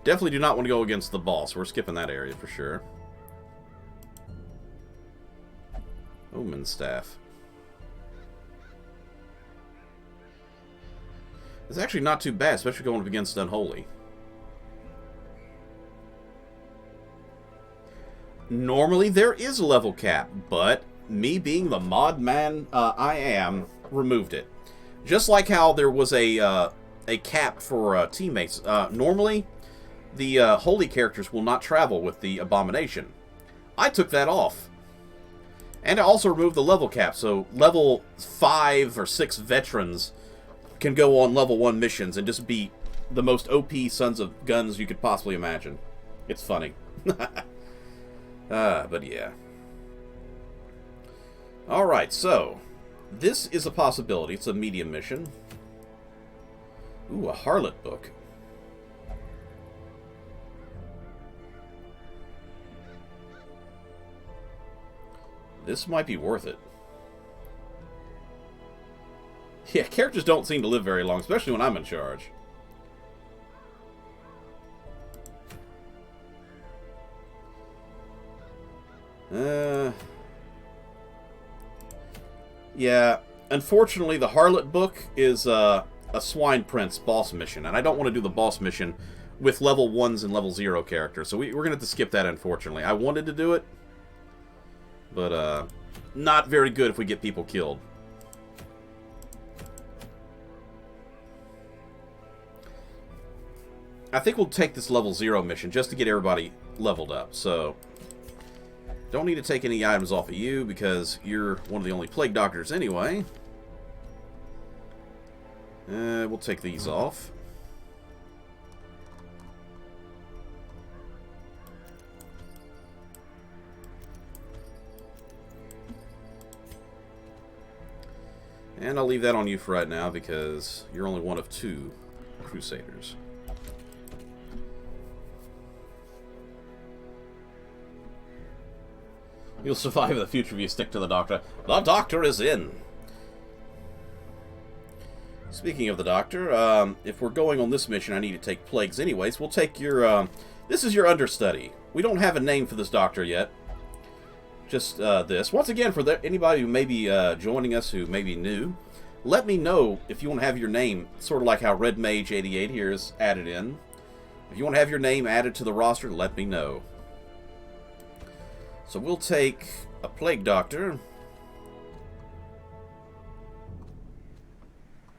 Definitely do not want to go against the boss. We're skipping that area for sure. Omen Staff. It's actually not too bad, especially going up against Unholy. Normally there is a level cap, but me being the mod man I am, removed it. Just like how there was a cap for teammates. Normally, the holy characters will not travel with the Abomination. I took that off. And I also removed the level cap, so level 5 or 6 veterans can go on level 1 missions and just be the most OP sons of guns you could possibly imagine. It's funny. But yeah. Alright, so this is a possibility. It's a medium mission. Ooh, a Harlot book. This might be worth it. Yeah, characters don't seem to live very long, especially when I'm in charge. Yeah, unfortunately the Harlot book is a Swine Prince boss mission, and I don't want to do the boss mission with level 1s and level 0 characters, so we're going to have to skip that, unfortunately. I wanted to do it, but not very good if we get people killed. I think we'll take this level 0 mission just to get everybody leveled up, so don't need to take any items off of you because you're one of the only Plague Doctors anyway. We'll take these off. And I'll leave that on you for right now because you're only one of 2 Crusaders. You'll survive the future if you stick to the Doctor. The Doctor is in! Speaking of the Doctor, if we're going on this mission, I need to take plagues anyways. We'll take your, this is your understudy. We don't have a name for this Doctor yet. Just, this. Once again, for anybody who may be, joining us who may be new, let me know if you want to have your name, sort of like how Red Mage 88 here is added in. If you want to have your name added to the roster, let me know. So we'll take a Plague Doctor.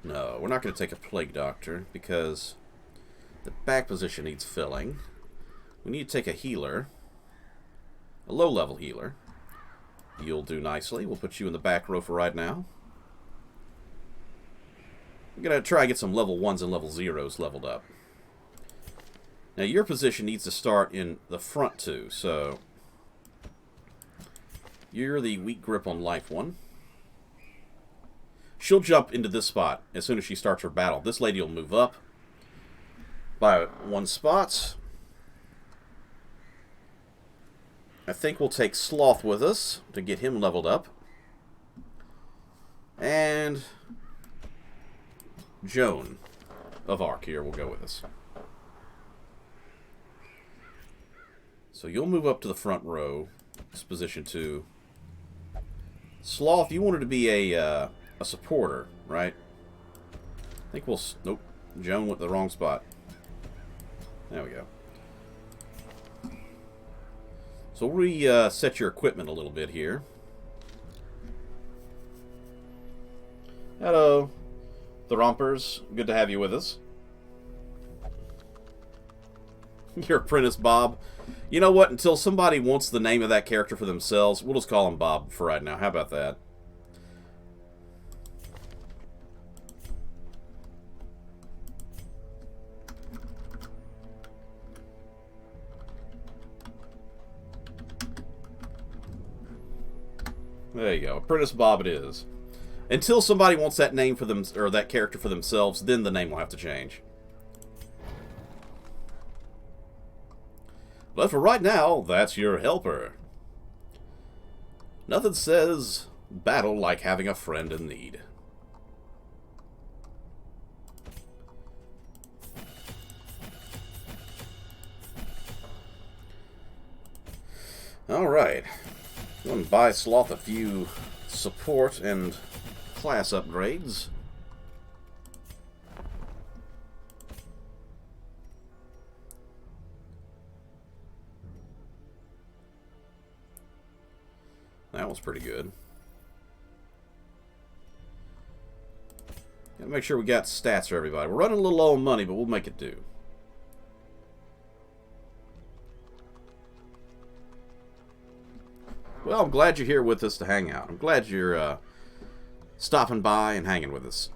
No, we're not going to take a Plague Doctor because the back position needs filling. We need to take a healer. A low-level healer. You'll do nicely. We'll put you in the back row for right now. I'm going to try and get some level 1s and level 0s leveled up. Now your position needs to start in the front too, so you're the weak grip on life one. She'll jump into this spot as soon as she starts her battle. This lady will move up by 1 spot. I think we'll take Sloth with us to get him leveled up. And Joan of Arc here will go with us. So you'll move up to the front row. It's position 2. Sloth, you wanted to be a supporter, right? I think we'll... Nope. Joan went to the wrong spot. There we go. So we'll reset your equipment a little bit here. Hello, the Rompers. Good to have you with us. Your apprentice, Bob. You know what? Until somebody wants the name of that character for themselves, we'll just call him Bob for right now. How about that? There you go. Apprentice Bob it is. Until somebody wants that name for them, or that character for themselves, then the name will have to change. But for right now, that's your helper. Nothing says battle like having a friend in need. Alright. I'm going to buy Sloth a few support and class upgrades. That was pretty good. Gotta make sure we got stats for everybody. We're running a little low on money, but we'll make it do. Well, I'm glad you're here with us to hang out. I'm glad you're stopping by and hanging with us.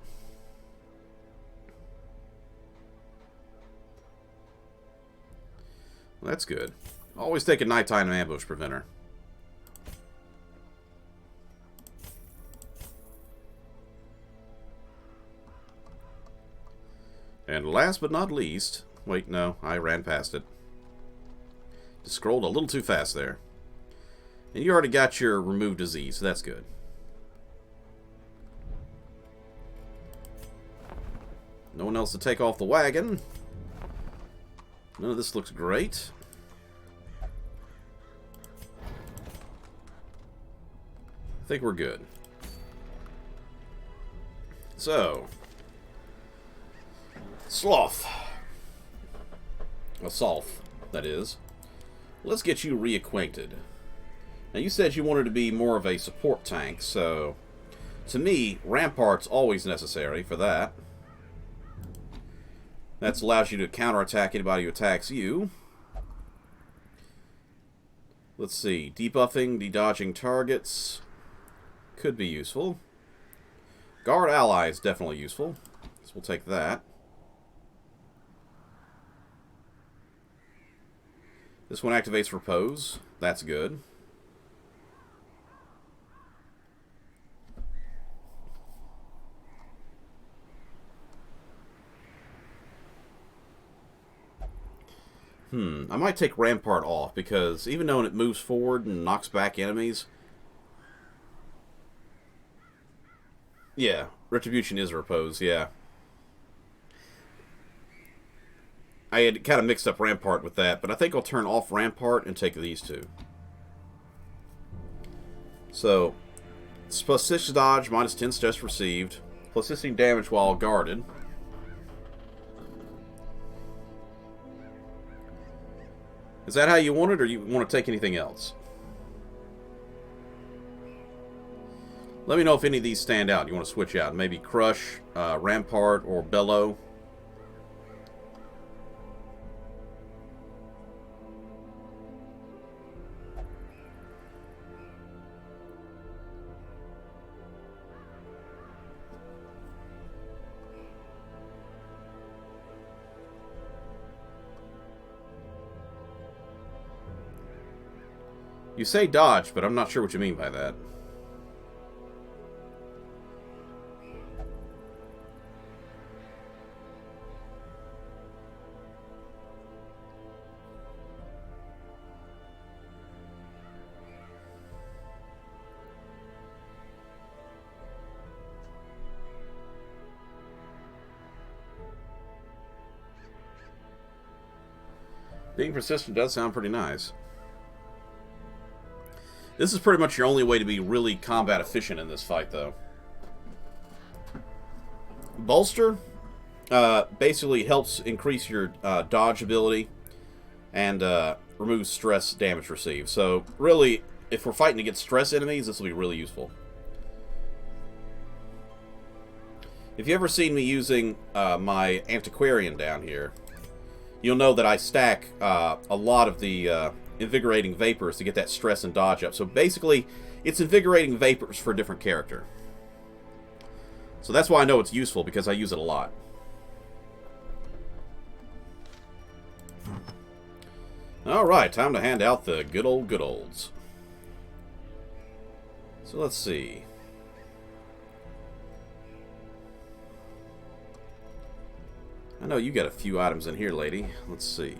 Well, that's good. Always take a nighttime ambush preventer. And last but not least... Wait, no, I ran past it. Just scrolled a little too fast there. And you already got your remove disease, so that's good. No one else to take off the wagon. None of this looks great. I think we're good. So... Sloth. A Solth, that is. Let's get you reacquainted. Now, you said you wanted to be more of a support tank, so... To me, Rampart's always necessary for that. That allows you to counterattack anybody who attacks you. Let's see. Debuffing, de-dodging targets. Could be useful. Guard allies, definitely useful. So we'll take that. This one activates Repose. That's good. I might take Rampart off, because even though it moves forward and knocks back enemies... Yeah, Retribution is Repose, yeah. I had kind of mixed up Rampart with that, but I think I'll turn off Rampart and take these two. So, plus 6 dodge, minus 10 stress received, plus 16 damage while guarded. Is that how you want it, or you want to take anything else? Let me know if any of these stand out. You want to switch out. Maybe Crush, Rampart, or Bellow. You say dodge, but I'm not sure what you mean by that. Being persistent does sound pretty nice. This is pretty much your only way to be really combat efficient in this fight, though. Bolster basically helps increase your dodge ability and removes stress damage received. So, really, if we're fighting against stress enemies, this will be really useful. If you've ever seen me using my Antiquarian down here, you'll know that I stack a lot of the Invigorating Vapors to get that stress and dodge up. So basically, it's Invigorating Vapors for a different character. So that's why I know it's useful, because I use it a lot. Alright, time to hand out the good olds. So let's see. I know you got a few items in here, lady. Let's see.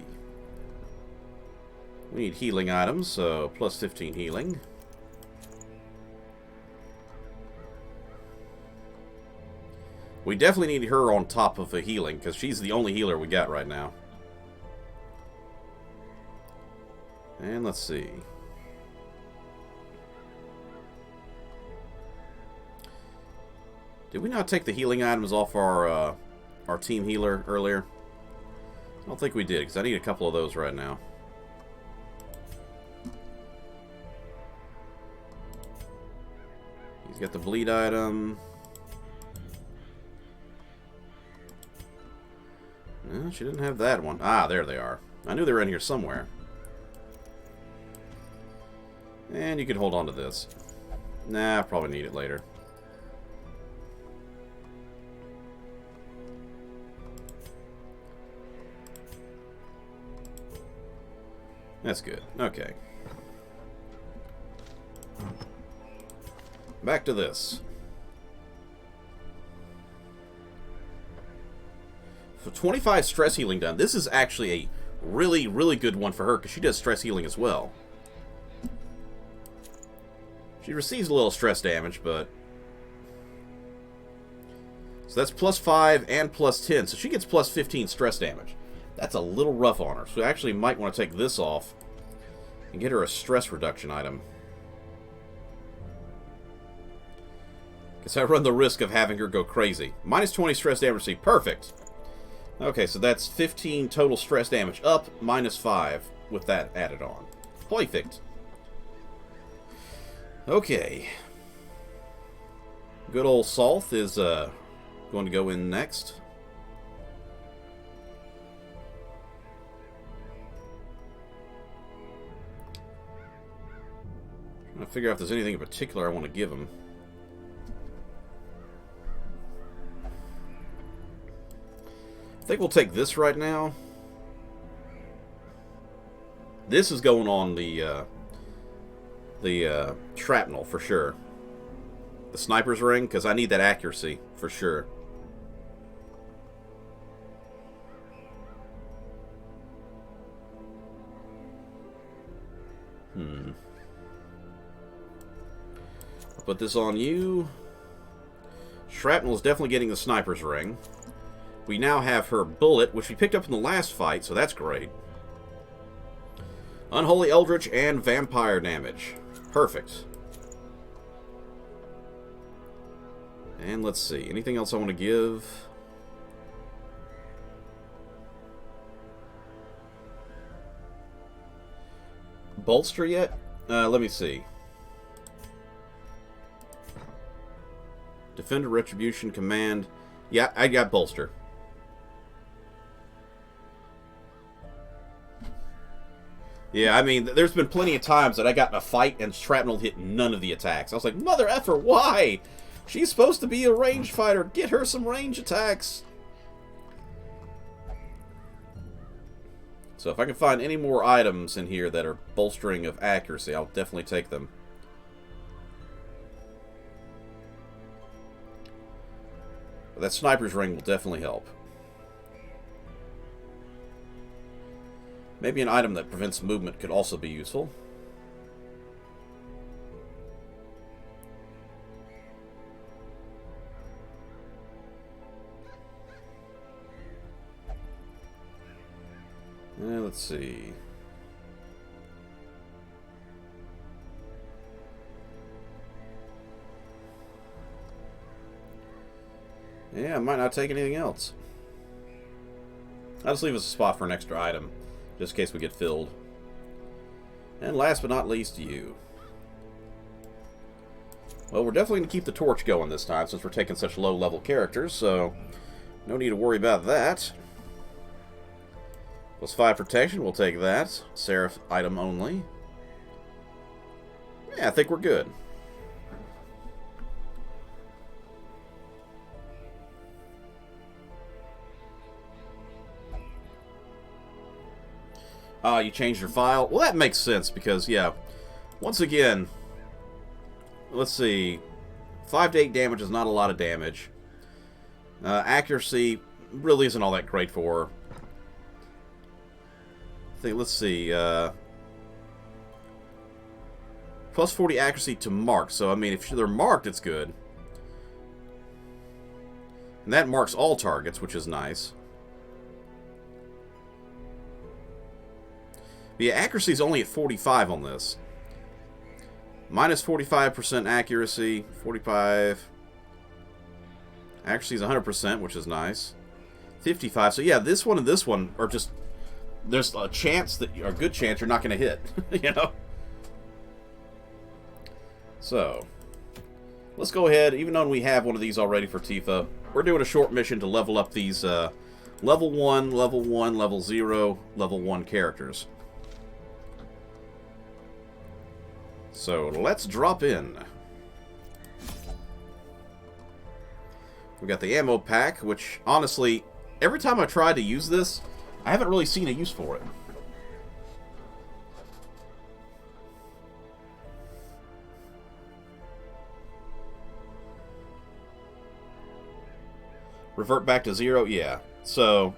We need healing items, so plus 15 healing. We definitely need her on top of a healing, because she's the only healer we got right now. And let's see. Did we not take the healing items off our team healer earlier? I don't think we did, because I need a couple of those right now. He's got the bleed item. No, she didn't have that one. Ah, there they are. I knew they were in here somewhere. And you can hold on to this. Nah, probably need it later. That's good. Okay. Back to this. For 25 stress healing done, this is actually a really, really good one for her, because she does stress healing as well. She receives a little stress damage, but... So that's plus 5 and plus 10, so she gets plus 15 stress damage. That's a little rough on her, so we actually might want to take this off and get her a stress reduction item. Because I run the risk of having her go crazy. Minus 20 stress damage received. Perfect! Okay, so that's 15 total stress damage up, minus 5 with that added on. Perfect. Okay. Good old Salth is going to go in next. Trying to figure out if there's anything in particular I want to give him. I think we'll take this right now. This is going on the shrapnel for sure. The sniper's ring, because I need that accuracy for sure. I'll put this on you. Shrapnel is definitely getting the sniper's ring. We now have her bullet, which we picked up in the last fight, so that's great. Unholy Eldritch and vampire damage. Perfect. And let's see. Anything else I want to give? Bolster yet? Let me see. Defender, Retribution, Command. Yeah, I got Bolster. Yeah, I mean, there's been plenty of times that I got in a fight and shrapnel hit none of the attacks. I was like, mother effer, why? She's supposed to be a ranged fighter. Get her some range attacks. So if I can find any more items in here that are bolstering of accuracy, I'll definitely take them. But that sniper's ring will definitely help. Maybe an item that prevents movement could also be useful. Let's see. Yeah, I might not take anything else. I'll just leave us a spot for an extra item, just in case we get filled. And last but not least, you. Well, we're definitely going to keep the torch going this time, since we're taking such low-level characters, so no need to worry about that. +5 protection, we'll take that. Seraph item only. Yeah, I think we're good. You changed your file? Well, that makes sense, because, yeah, once again, let's see, 5 to 8 damage is not a lot of damage. Accuracy really isn't all that great for her. Let's see, plus 40 accuracy to mark, so, I mean, if they're marked, it's good. And that marks all targets, which is nice. But yeah, accuracy is only at 45 on this. Minus 45% accuracy, 45. Accuracy is 100%, which is nice. 55. So yeah, this one and this one are just, there's a chance that, or a good chance you're not going to hit, you know? So, let's go ahead, even though we have one of these already for Tifa, we're doing a short mission to level up these level 1, level 0, level 1 characters. So, let's drop in. We got the ammo pack, which, honestly, every time I tried to use this, I haven't really seen a use for it. Revert back to 0? Yeah. So,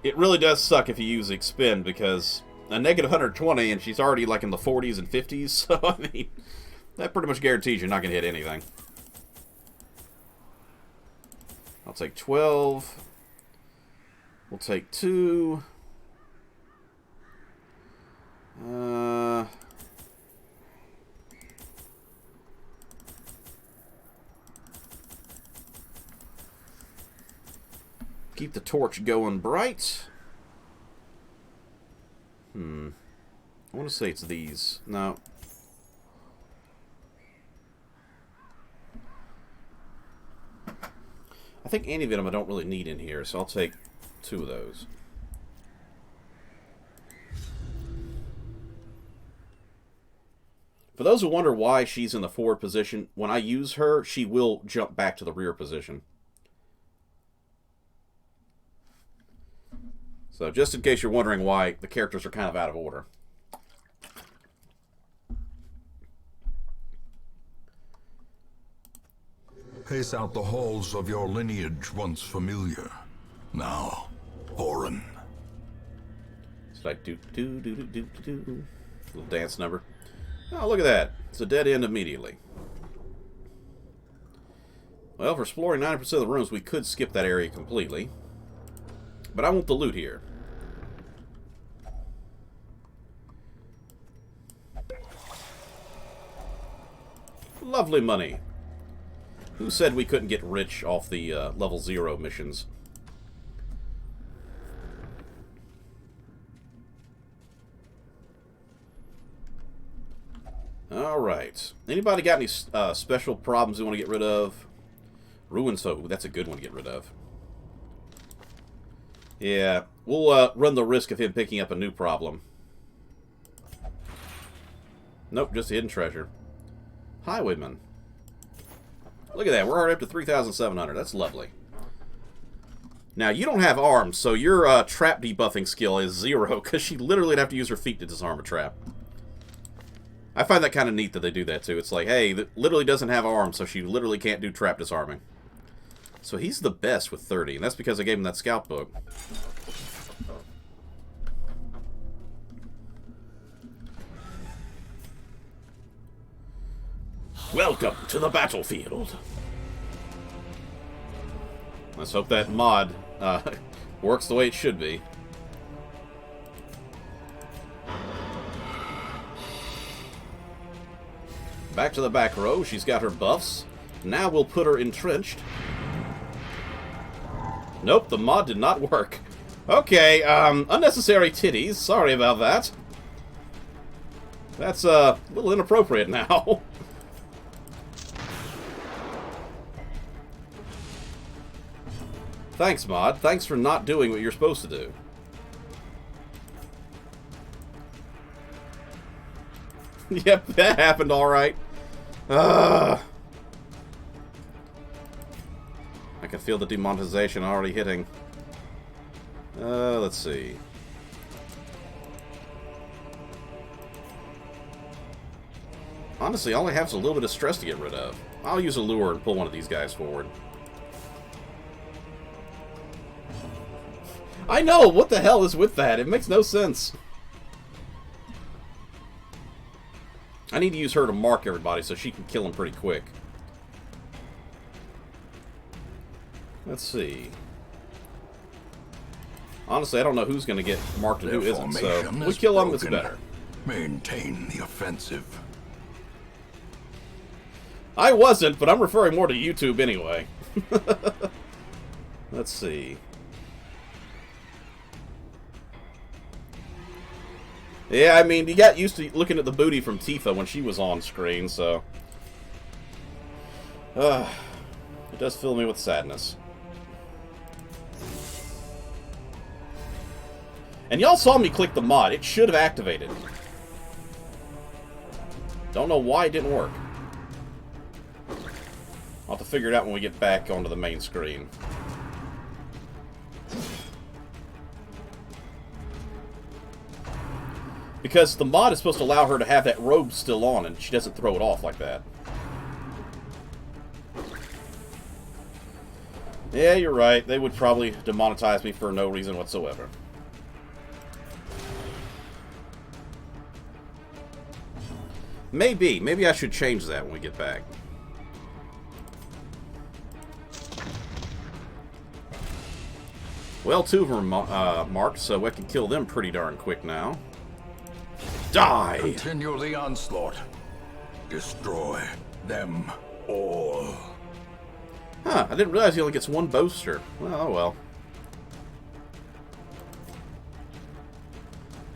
it really does suck if you use Expend, because a negative 120 and she's already like in the 40s and 50s, so I mean, that pretty much guarantees you're not going to hit anything. I'll take 12. We'll take 2. Keep the torch going bright. I want to say it's these. No. I think Antivenom I don't really need in here, so I'll take 2 of those. For those who wonder why she's in the forward position, when I use her, she will jump back to the rear position. So, just in case you're wondering why the characters are kind of out of order. Pace out the halls of your lineage once familiar, now foreign. It's like do. Little dance number. Oh, look at that. It's a dead end immediately. Well, for exploring 90% of the rooms, we could skip that area completely. But I want the loot here. Lovely money. Who said we couldn't get rich off the level 0 missions? Alright. Anybody got any special problems they want to get rid of? Ruin So. That's a good one to get rid of. Yeah, we'll run the risk of him picking up a new problem. Nope, just hidden treasure. Highwayman. Look at that, we're already up to 3,700. That's lovely. Now, you don't have arms, so your trap debuffing skill is 0, because she literally would have to use her feet to disarm a trap. I find that kind of neat that they do that, too. It's like, hey, that literally doesn't have arms, so she literally can't do trap disarming. So he's the best with 30, and that's because I gave him that scout book. Welcome to the battlefield. Let's hope that mod works the way it should be. Back to the back row. She's got her buffs. Now we'll put her entrenched. Nope, the mod did not work. Okay, unnecessary titties. Sorry about that. That's a little inappropriate now. Thanks, mod. Thanks for not doing what you're supposed to do. Yep, that happened alright. I can feel the demonetization already hitting. Let's see. Honestly, all I have is a little bit of stress to get rid of. I'll use a lure and pull one of these guys forward. I know! What the hell is with that? It makes no sense. I need to use her to mark everybody so she can kill them pretty quick. Let's see. Honestly, I don't know who's going to get marked and who isn't, so we kill them, it's better. Maintain the offensive. I wasn't, but I'm referring more to YouTube anyway. Let's see. Yeah, I mean, you got used to looking at the booty from Tifa when she was on screen, so... it does fill me with sadness. And y'all saw me click the mod. It should have activated. Don't know why it didn't work. I'll have to figure it out when we get back onto the main screen. Because the mod is supposed to allow her to have that robe still on, and she doesn't throw it off like that. Yeah, you're right. They would probably demonetize me for no reason whatsoever. Maybe. Maybe I should change that when we get back. Well, 2 of them are marked, so I can kill them pretty darn quick now. Die! Continue the onslaught. Destroy them all. Huh, I didn't realize he only gets 1 booster. Well, oh well.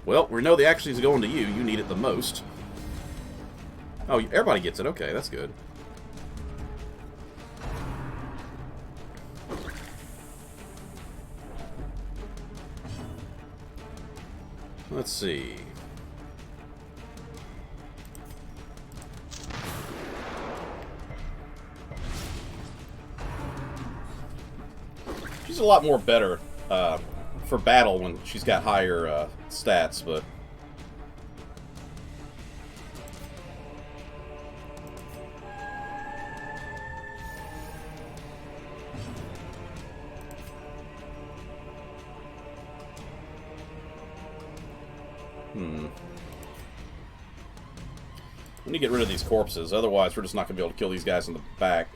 Well, we know the actually is going to you. You need it the most. Oh, everybody gets it. Okay, that's good. Let's see. She's a lot more better for battle when she's got higher stats, but... We need to get rid of these corpses, otherwise we're just not going to be able to kill these guys in the back.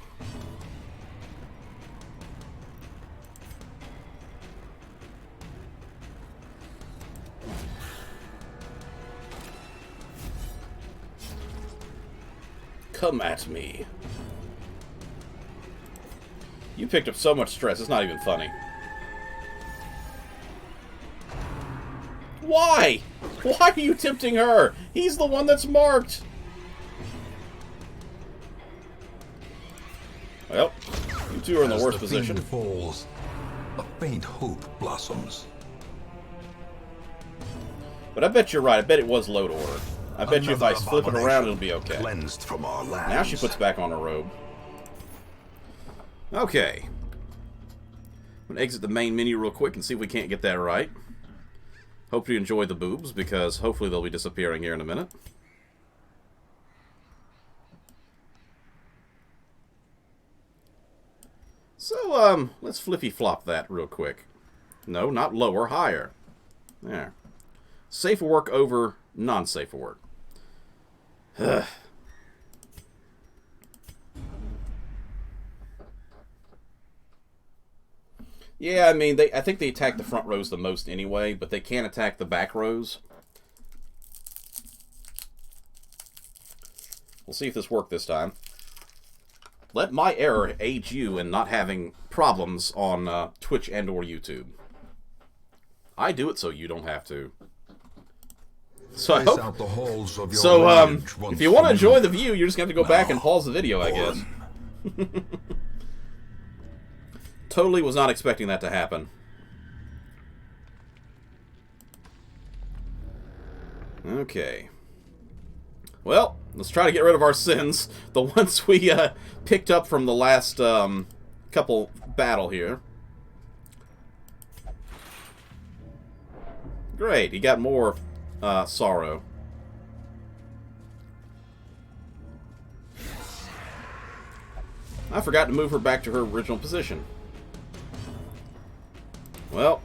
Come at me. You picked up so much stress, it's not even funny. Why? Why are you tempting her? He's the one that's marked. Well, you two are in the worst position. As the fiend falls, a faint hope blossoms. But I bet you're right. I bet it was load order. I bet you if I flip it around, it'll be okay. Cleansed from our lands. Now she puts back on her robe. Okay. I'm going to exit the main menu real quick and see if we can't get that right. Hope you enjoy the boobs, because hopefully they'll be disappearing here in a minute. So, let's flippy-flop that real quick. No, not lower, higher. There. Safe for work over non-safe for work. Yeah, I mean, I think they attack the front rows the most anyway, but they can't attack the back rows. We'll see if this worked this time. Let my error aid you in not having problems on Twitch and or YouTube. I do it so you don't have to. So I hope... if you want to enjoy the view, you're just going to have to go back and pause the video, I guess. Totally was not expecting that to happen. Okay. Well, let's try to get rid of our sins. The ones we picked up from the last couple battle here. Great, he got more sorrow. I forgot to move her back to her original position. Well.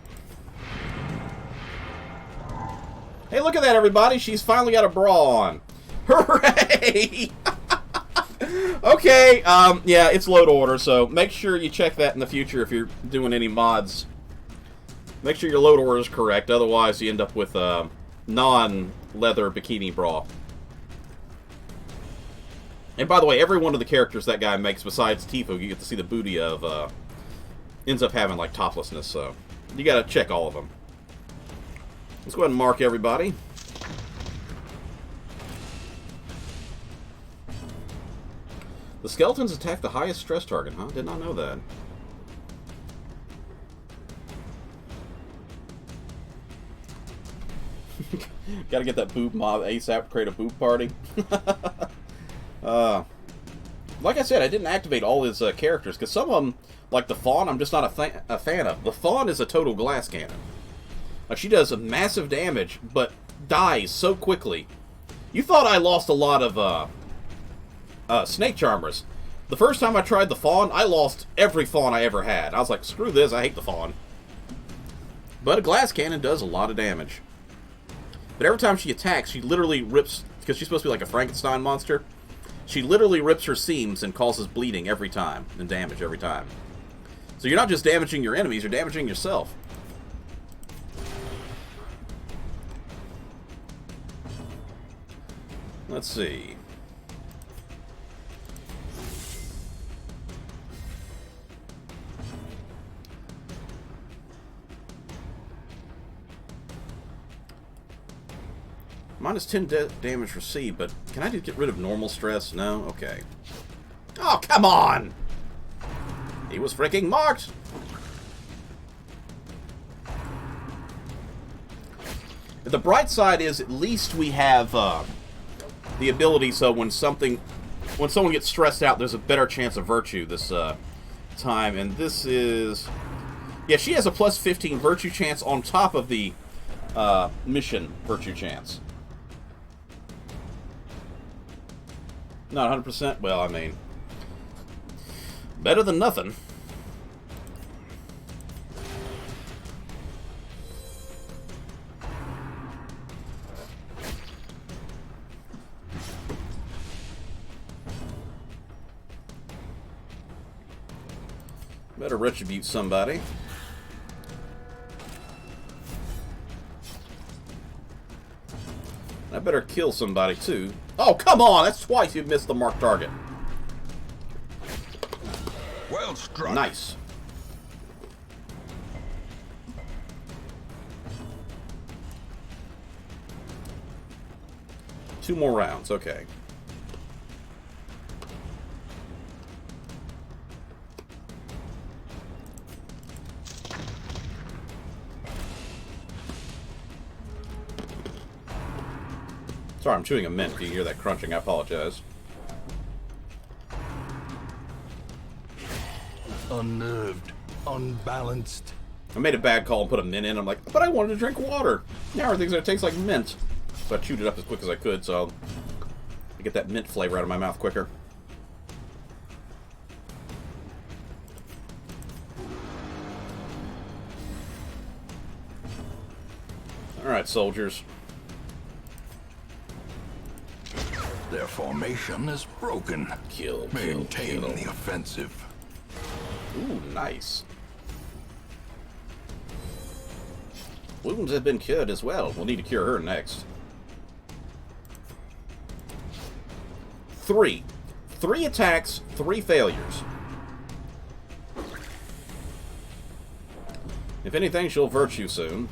Hey, look at that, everybody. She's finally got a bra on. Hooray! Okay, yeah, it's load order, so make sure you check that in the future if you're doing any mods. Make sure your load order is correct, otherwise you end up with a non-leather bikini bra. And by the way, every one of the characters that guy makes, besides Tifu, you get to see the booty of, ends up having, like, toplessness, so you gotta check all of them. Let's go ahead and mark everybody. The skeletons attack the highest stress target, huh? Did not know that. Gotta get that boob mob ASAP to create a boob party. Like I said, I didn't activate all his characters, because some of them, like the Fawn, I'm just not a fan of. The Fawn is a total glass cannon. Like, she does a massive damage, but dies so quickly. You thought I lost a lot of Snake Charmers. The first time I tried the Fawn, I lost every Fawn I ever had. I was like, screw this, I hate the Fawn. But a glass cannon does a lot of damage. But every time she attacks, she literally rips, because she's supposed to be like a Frankenstein monster, she literally rips her seams and causes bleeding every time, and damage every time. So you're not just damaging your enemies, you're damaging yourself. Let's see. Minus 10 damage received, but can I just get rid of normal stress? No? Okay. Oh, come on! He was freaking marked! The bright side is at least we have the ability so when someone gets stressed out, there's a better chance of virtue this time. And this is... Yeah, she has a plus 15 virtue chance on top of the mission virtue chance. Not 100%? Well, I mean... better than nothing. Better retribute somebody. I better kill somebody, too. Oh, come on! That's twice you've missed the marked target. Well struck. Nice. Two more rounds, okay. Sorry, I'm chewing a mint. If you hear that crunching, I apologize. Unnerved, unbalanced. I made a bad call and put a mint in. I'm like, but I wanted to drink water. Now everything's gonna taste like mint. So I chewed it up as quick as I could, so I get that mint flavor out of my mouth quicker. Alright, soldiers. Their formation is broken. Maintain the offensive. Ooh, nice. Wounds have been cured as well. We'll need to cure her next. 3. 3 attacks, 3 failures. If anything, she'll virtue soon.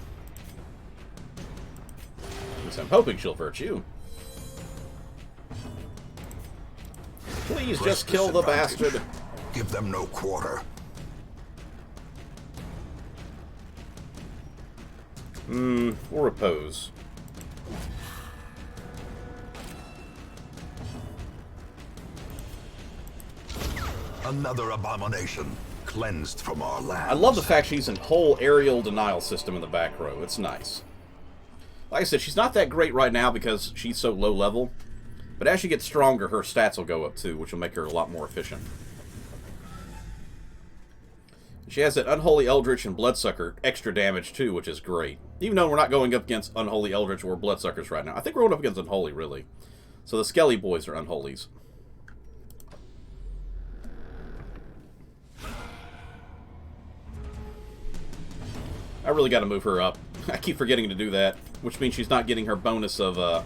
At least I'm hoping she'll virtue. Please just kill the bastard. Give them no quarter. Or repose. Another abomination, cleansed from our land. I love the fact she's in whole aerial denial system in the back row. It's nice. Like I said, she's not that great right now because she's so low level. But as she gets stronger, her stats will go up too, which will make her a lot more efficient. She has that Unholy Eldritch and Bloodsucker extra damage too, which is great. Even though we're not going up against Unholy Eldritch or Bloodsuckers right now. I think we're going up against Unholy, really. So the Skelly boys are Unholies. I really got to move her up. I keep forgetting to do that, which means she's not getting her bonus of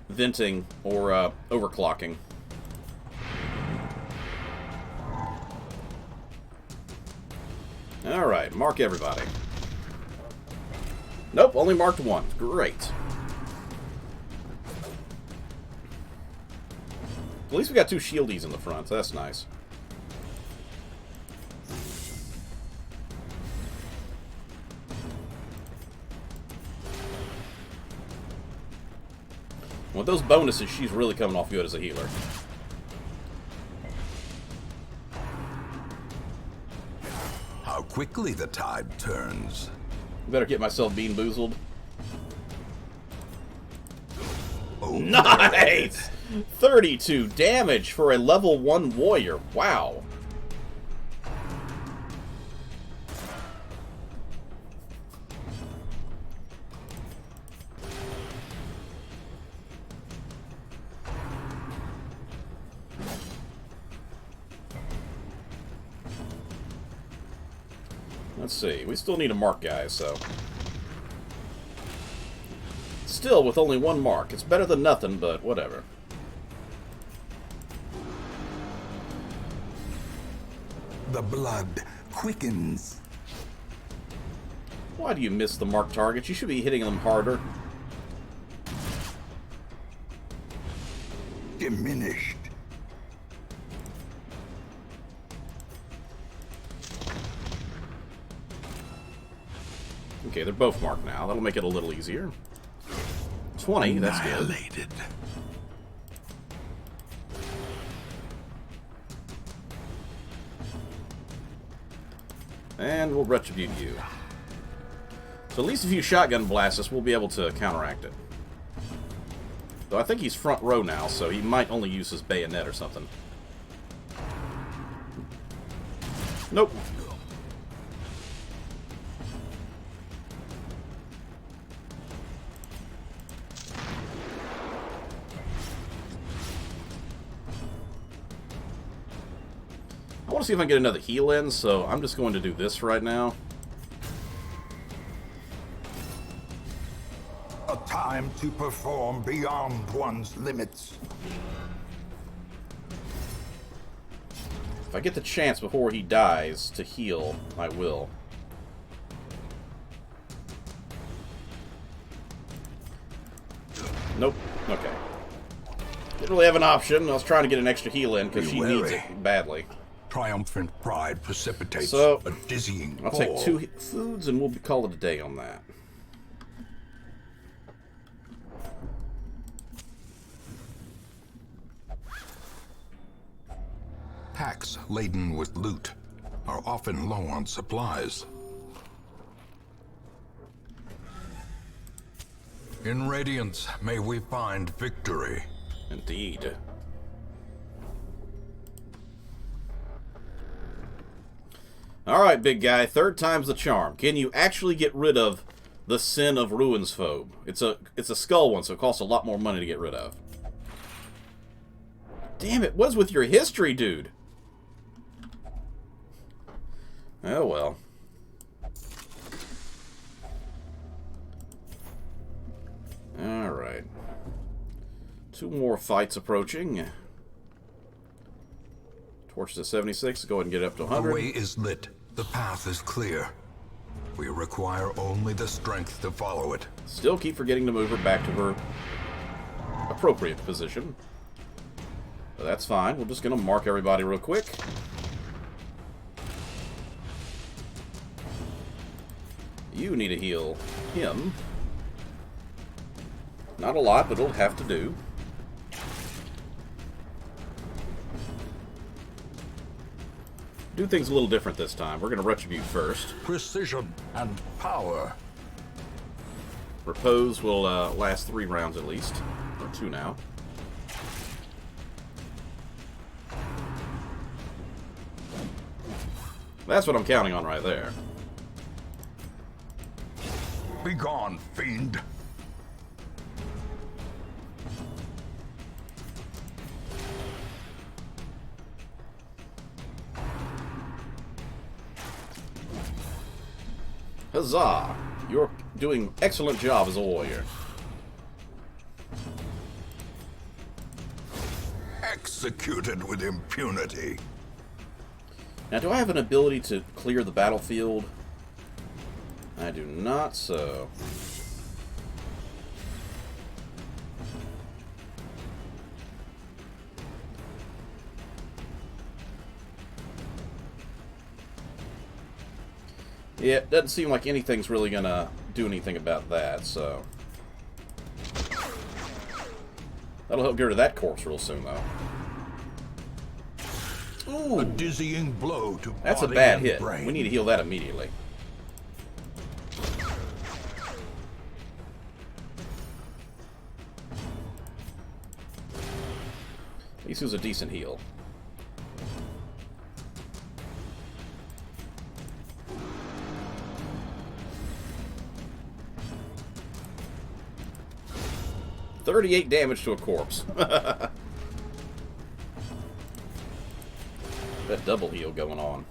venting or overclocking. Alright, mark everybody. Nope, only marked 1. Great. At least we got 2 shieldies in the front, so that's nice. With those bonuses, she's really coming off good as a healer. How quickly the tide turns. Better get myself bean boozled. Oh, nice! 32 damage for a level 1 warrior. Wow. Let's see. We still need a mark, guys, so... Still, with only 1 mark. It's better than nothing, but whatever. The blood quickens. Why do you miss the marked targets? You should be hitting them harder. Diminished. Okay, they're both marked now. That'll make it a little easier. 20, that's good. Annihilated. And we'll retribute you. So at least if you shotgun blast us, we'll be able to counteract it. Though I think he's front row now, so he might only use his bayonet or something. Nope. I want to see if I can get another heal in, so I'm just going to do this right now. A time to perform beyond one's limits. If I get the chance before he dies to heal, I will. Nope. Okay. Didn't really have an option. I was trying to get an extra heal in because she needs it badly. Triumphant pride precipitates So, a dizzying I'll fall. take 2 foods and we'll call it a day on that. Packs laden with loot are often low on supplies. In Radiance, may we find victory. Indeed. Alright, big guy. 3rd time's the charm. Can you actually get rid of the Sin of Ruinsphobe? It's a skull one, so it costs a lot more money to get rid of. Damn it, what's with your history, dude? Oh, well. Alright. 2 more fights approaching. Torches at 76. Go ahead and get it up to The 100. way is lit. The path is clear. We require only the strength to follow it. Still keep forgetting to move her back to her appropriate position. But that's fine. We're just going to mark everybody real quick. You need to heal him. Not a lot, but it'll have to do. Do things a little different this time. We're going to retribute first. Precision and power. Repose will last 3 rounds at least. Or 2 now. That's what I'm counting on right there. Begone, fiend. Huzzah! You're doing an excellent job as a warrior. Executed with impunity. Now, do I have an ability to clear the battlefield? I do not, so... yeah, it doesn't seem like anything's really gonna do anything about that, so... that'll help get rid of that corpse real soon, though. Ooh! A dizzying blow to That's a body bad and hit. brain. We need to heal that immediately. At least it was a decent heal. $38 damage to a corpse. That double heal going on.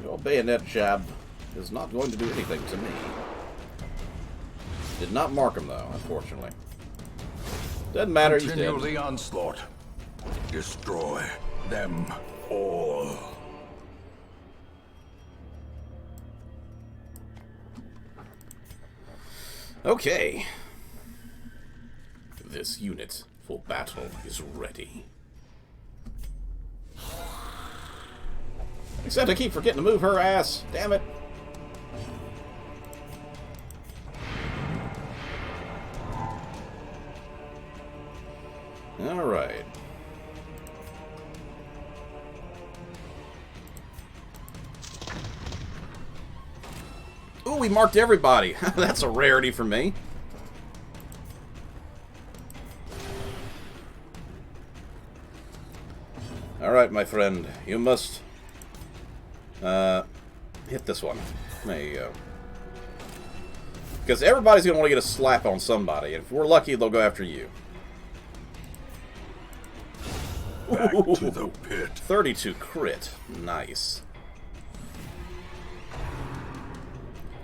Your bayonet jab is not going to do anything to me. Did not mark him though, unfortunately. Doesn't matter, he's Continue dead. the onslaught. Destroy them all. Okay. This unit for battle is ready. Except I keep forgetting to move her ass. Damn it. Alright. Ooh, we marked everybody. That's a rarity for me. Alright, my friend. You must... hit this one. There you go. Because everybody's going to want to get a slap on somebody. And if we're lucky, they'll go after you. Back to the pit. 32 crit. Nice.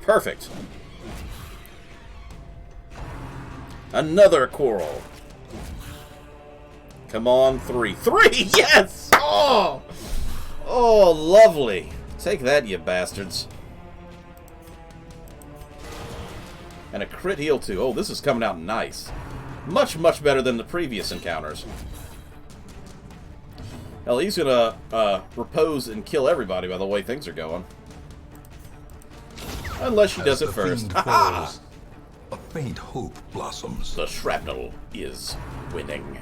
Perfect. Another coral. Come on, 3. 3! Yes! Oh! Oh, lovely. Take that, you bastards. And a crit heal, too. Oh, this is coming out nice. Much, much better than the previous encounters. Hell, he's gonna repose and kill everybody by the way things are going. Unless she does it first. A faint hope blossoms. The shrapnel is winning.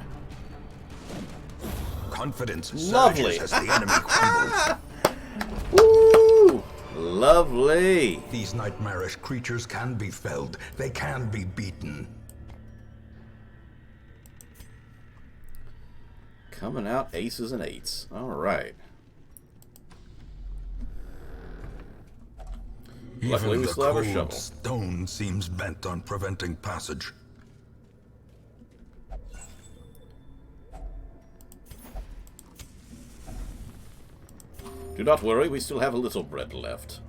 Confidence Lovely. surges as the enemy crumbles. Woo! Lovely. These nightmarish creatures can be felled. They can be beaten. Coming out aces and eights. Alright. Luckily, Even we the still have our cold shovel. stone seems bent on preventing passage. Do not worry, we still have a little bread left.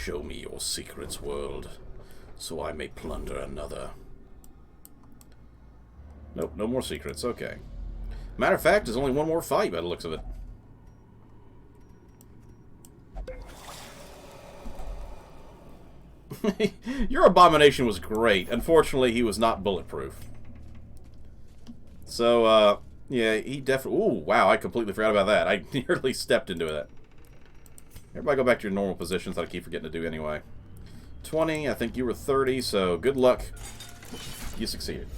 Show me your secrets, world, so I may plunder another. Nope, no more secrets. Okay. Matter of fact, there's only one more fight by the looks of it. Your abomination was great. Unfortunately, he was not bulletproof. So, yeah, he definitely... Ooh, wow, I completely forgot about that. I nearly stepped into that. Everybody go back to your normal positions that I keep forgetting to do anyway. 20, I think you were 30, so good luck. You succeeded.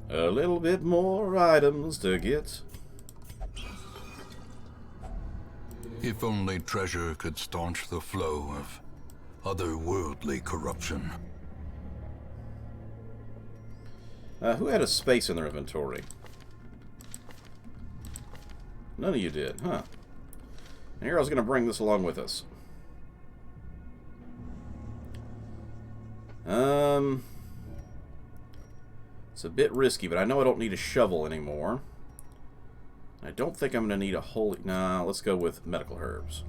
A little bit more items to get. If only treasure could staunch the flow of otherworldly corruption. Who had a space in their inventory? None of you did, huh? And here I was going to bring this along with us. It's a bit risky, but I know I don't need a shovel anymore. I don't think I'm going to need a holy... Nah, let's go with medical herbs.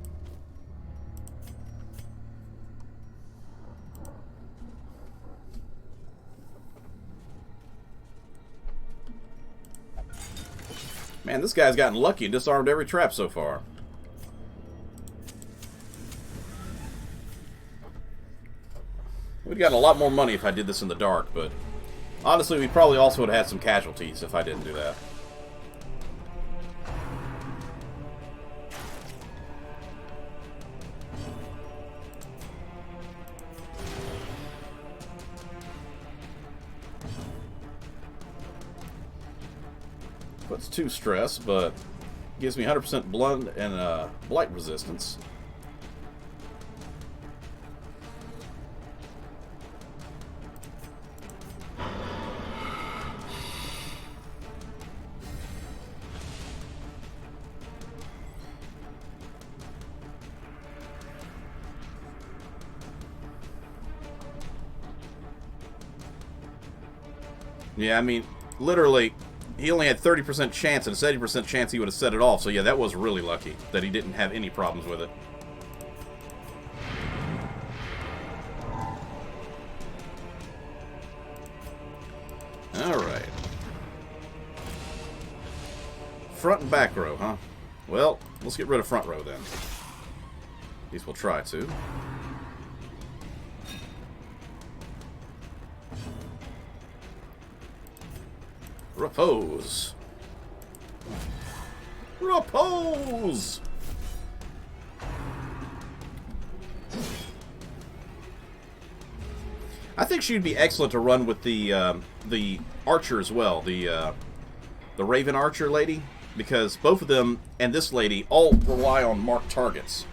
Man, this guy's gotten lucky and disarmed every trap so far. We'd gotten a lot more money if I did this in the dark, but... honestly, we probably also would have had some casualties if I didn't do that. Puts 2 stress, but gives me 100% blunt and blight resistance. Yeah, I mean, literally, he only had 30% chance and a 70% chance he would have set it off. So yeah, that was really lucky that he didn't have any problems with it. Alright. Front and back row, huh? Well, let's get rid of front row then. At least we'll try to. Repose. Repose! I think she'd be excellent to run with the archer as well, the Raven Archer lady, because both of them and this lady all rely on marked targets.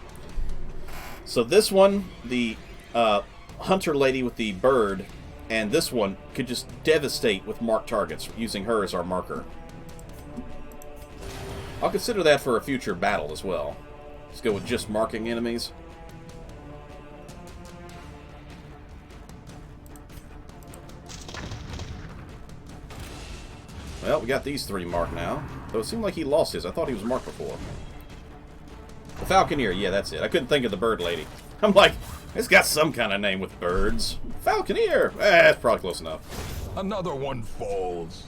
So this one, the hunter lady with the bird, and this one could just devastate with marked targets, using her as our marker. I'll consider that for a future battle as well. Let's go with just marking enemies. Well, we got these 3 marked now. Though it seemed like he lost his. I thought he was marked before. The Falconeer, yeah, that's it. I couldn't think of the bird lady. I'm like, it's got some kind of name with birds. Falconeer! That's probably close enough. Another one falls.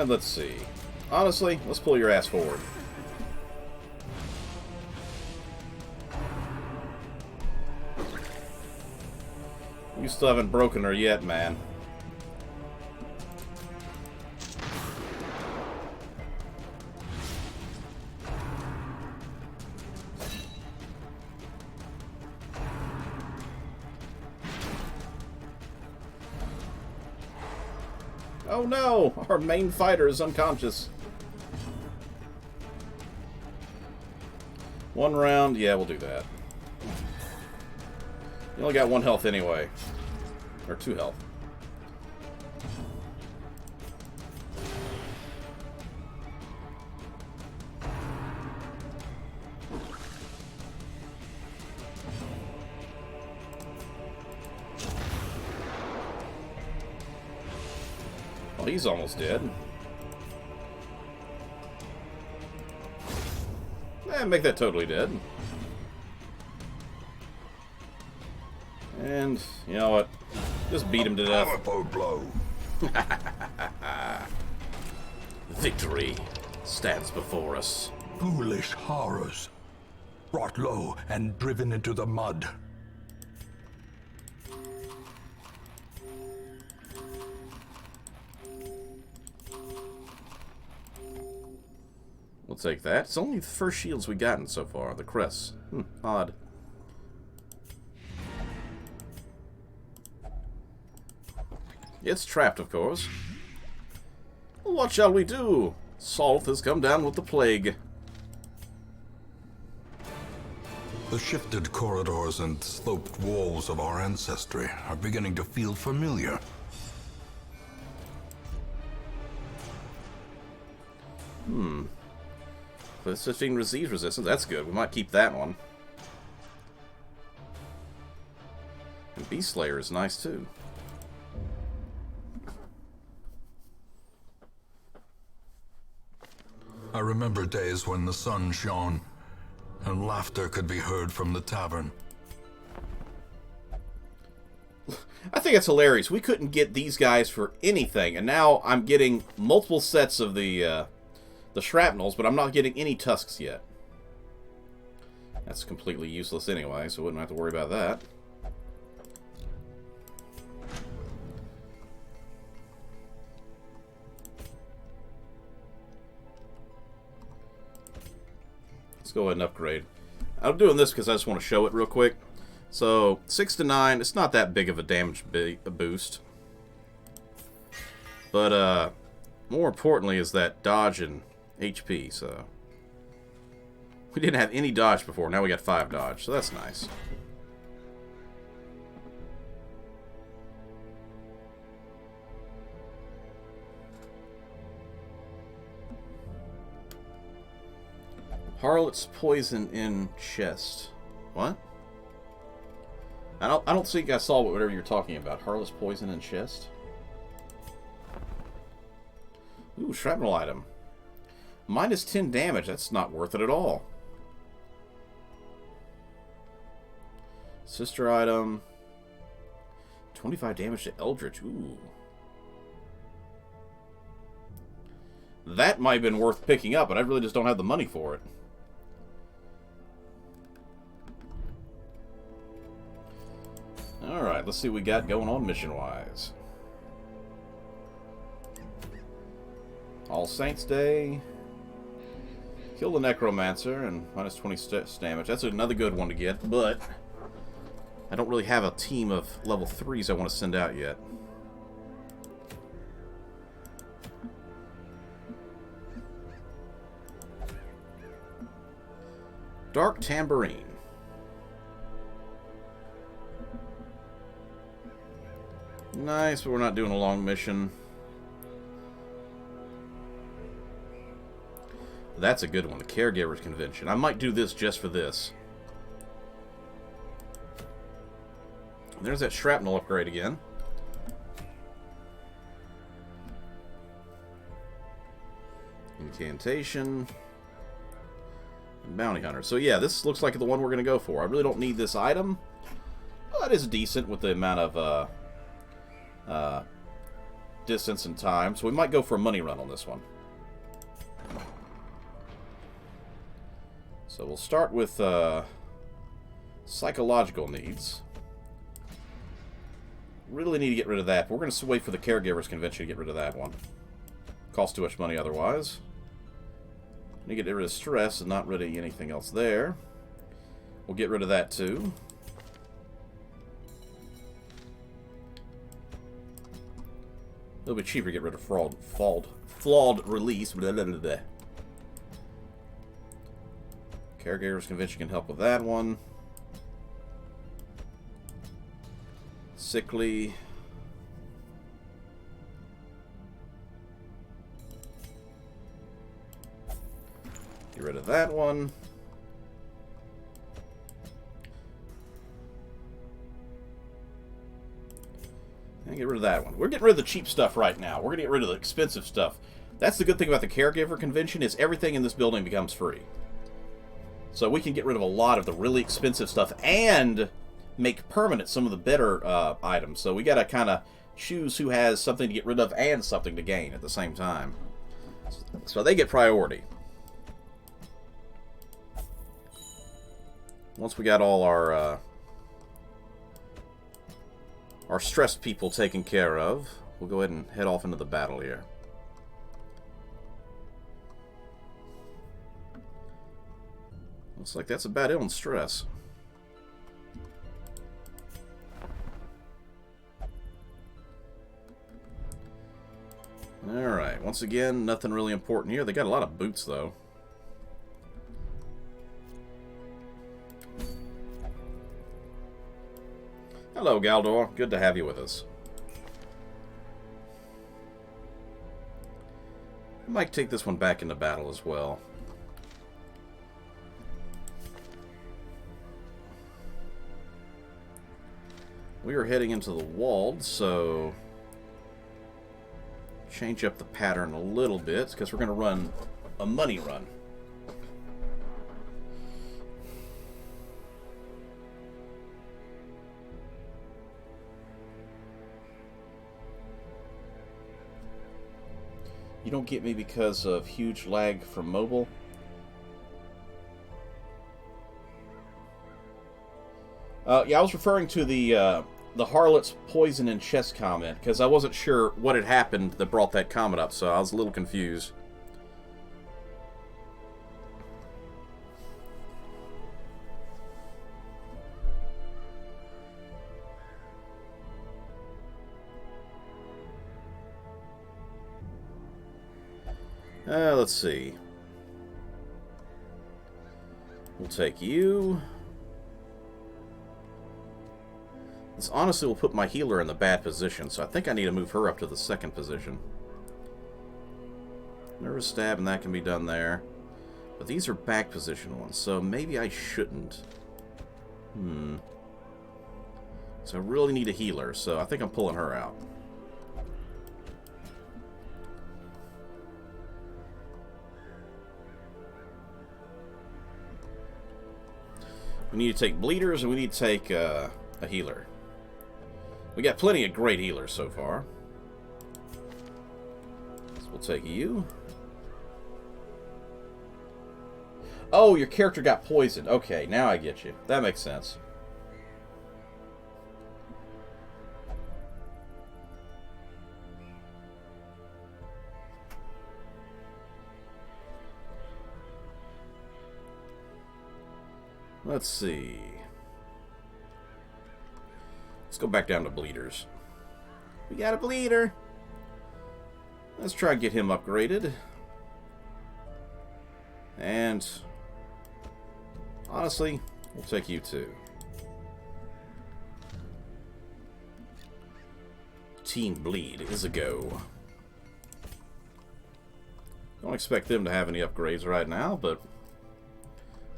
Let's see. Honestly, let's pull your ass forward. You still haven't broken her yet, man. Oh no! Our main fighter is unconscious. 1 round? Yeah, we'll do that. You only got 1 health anyway. Or 2 health. Well, he's almost dead. Make that totally dead. And, you know what? Just beat him to death. Powerful blow. Victory stands before us. Foolish horrors. Brought low and driven into the mud. We'll take that. It's only the first shields we've gotten so far, the crests. Odd. It's trapped, of course. What shall we do? Solth has come down with the plague. The shifted corridors and sloped walls of our ancestry are beginning to feel familiar. Plus 15 disease resistance. That's good. We might keep that one. And Beast Slayer is nice too. I remember days when the sun shone and laughter could be heard from the tavern. I think it's hilarious. We couldn't get these guys for anything, and now I'm getting multiple sets of the shrapnels, but I'm not getting any tusks yet. That's completely useless anyway, so I wouldn't have to worry about that. Let's go ahead and upgrade. I'm doing this because I just want to show it real quick. So, 6 to 9, it's not that big of a damage boost. But, more importantly is that dodge and HP, so... We didn't have any dodge before, now we got 5 dodge, so that's nice. Harlot's poison in chest. What? I don't think I saw whatever you're talking about. Harlot's poison in chest? Ooh, shrapnel item. Minus 10 damage. That's not worth it at all. Sister item. 25 damage to Eldritch. Ooh. That might have been worth picking up, but I really just don't have the money for it. Alright, let's see what we got going on mission-wise. All Saints Day. Kill the Necromancer and minus 20 damage. That's another good one to get, but I don't really have a team of level 3s I want to send out yet. Dark Tambourine. Nice, but we're not doing a long mission. That's a good one, the Caregivers Convention. I might do this just for this. There's that shrapnel upgrade again. Incantation. And Bounty Hunter. So yeah, this looks like the one we're going to go for. I really don't need this item. Well, that is decent with the amount of distance and time. So we might go for a money run on this one. So we'll start with psychological needs. Really need to get rid of that. But we're going to wait for the Caregivers Convention to get rid of that one. Costs too much money otherwise. Need to get rid of stress and not really anything else there. We'll get rid of that too. It'll be cheaper to get rid of flawed release. Blah, blah, blah, blah. Caregivers Convention can help with that one. Sickly. rid of that one. And get rid of that one. We're getting rid of the cheap stuff right now. We're going to get rid of the expensive stuff. That's the good thing about the Caregiver Convention is everything in this building becomes free. So we can get rid of a lot of the really expensive stuff and make permanent some of the better items. So we got to kind of choose who has something to get rid of and something to gain at the same time. So they get priority. Once we got all our stressed people taken care of, we'll go ahead and head off into the battle here. Looks like that's about it on stress. Alright, once again, nothing really important here. They got a lot of boots, though. Hello, Galdor. Good to have you with us. I might take this one back into battle as well. We are heading into the walled, so change up the pattern a little bit because we're going to run a money run. You don't get me because of huge lag from mobile. Yeah, I was referring to the Harlot's poison and chest comment, because I wasn't sure what had happened that brought that comment up, so I was a little confused. Let's see. We'll take you. This honestly will put my healer in the bad position, so I think I need to move her up to the second position. Nervous stab, and that can be done there. But these are back position ones, so maybe I shouldn't. So I really need a healer, so I think I'm pulling her out. We need to take bleeders, and we need to take a healer. We got plenty of great healers so far. So we'll take you. Oh, your character got poisoned. Okay, now I get you. That makes sense. Let's see. Let's go back down to bleeders. We got a bleeder. Let's try and get him upgraded. And honestly, we'll take you too. Team Bleed is a go. Don't expect them to have any upgrades right now, but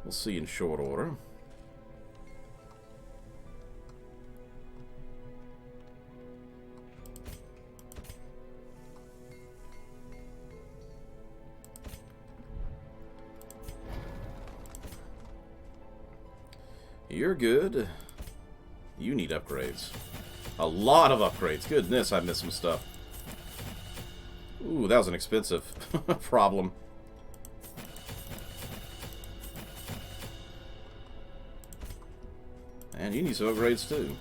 we'll see in short order. You're good. You need upgrades. A lot of upgrades. Goodness, I missed some stuff. Ooh, that was an expensive problem. And you need some upgrades too.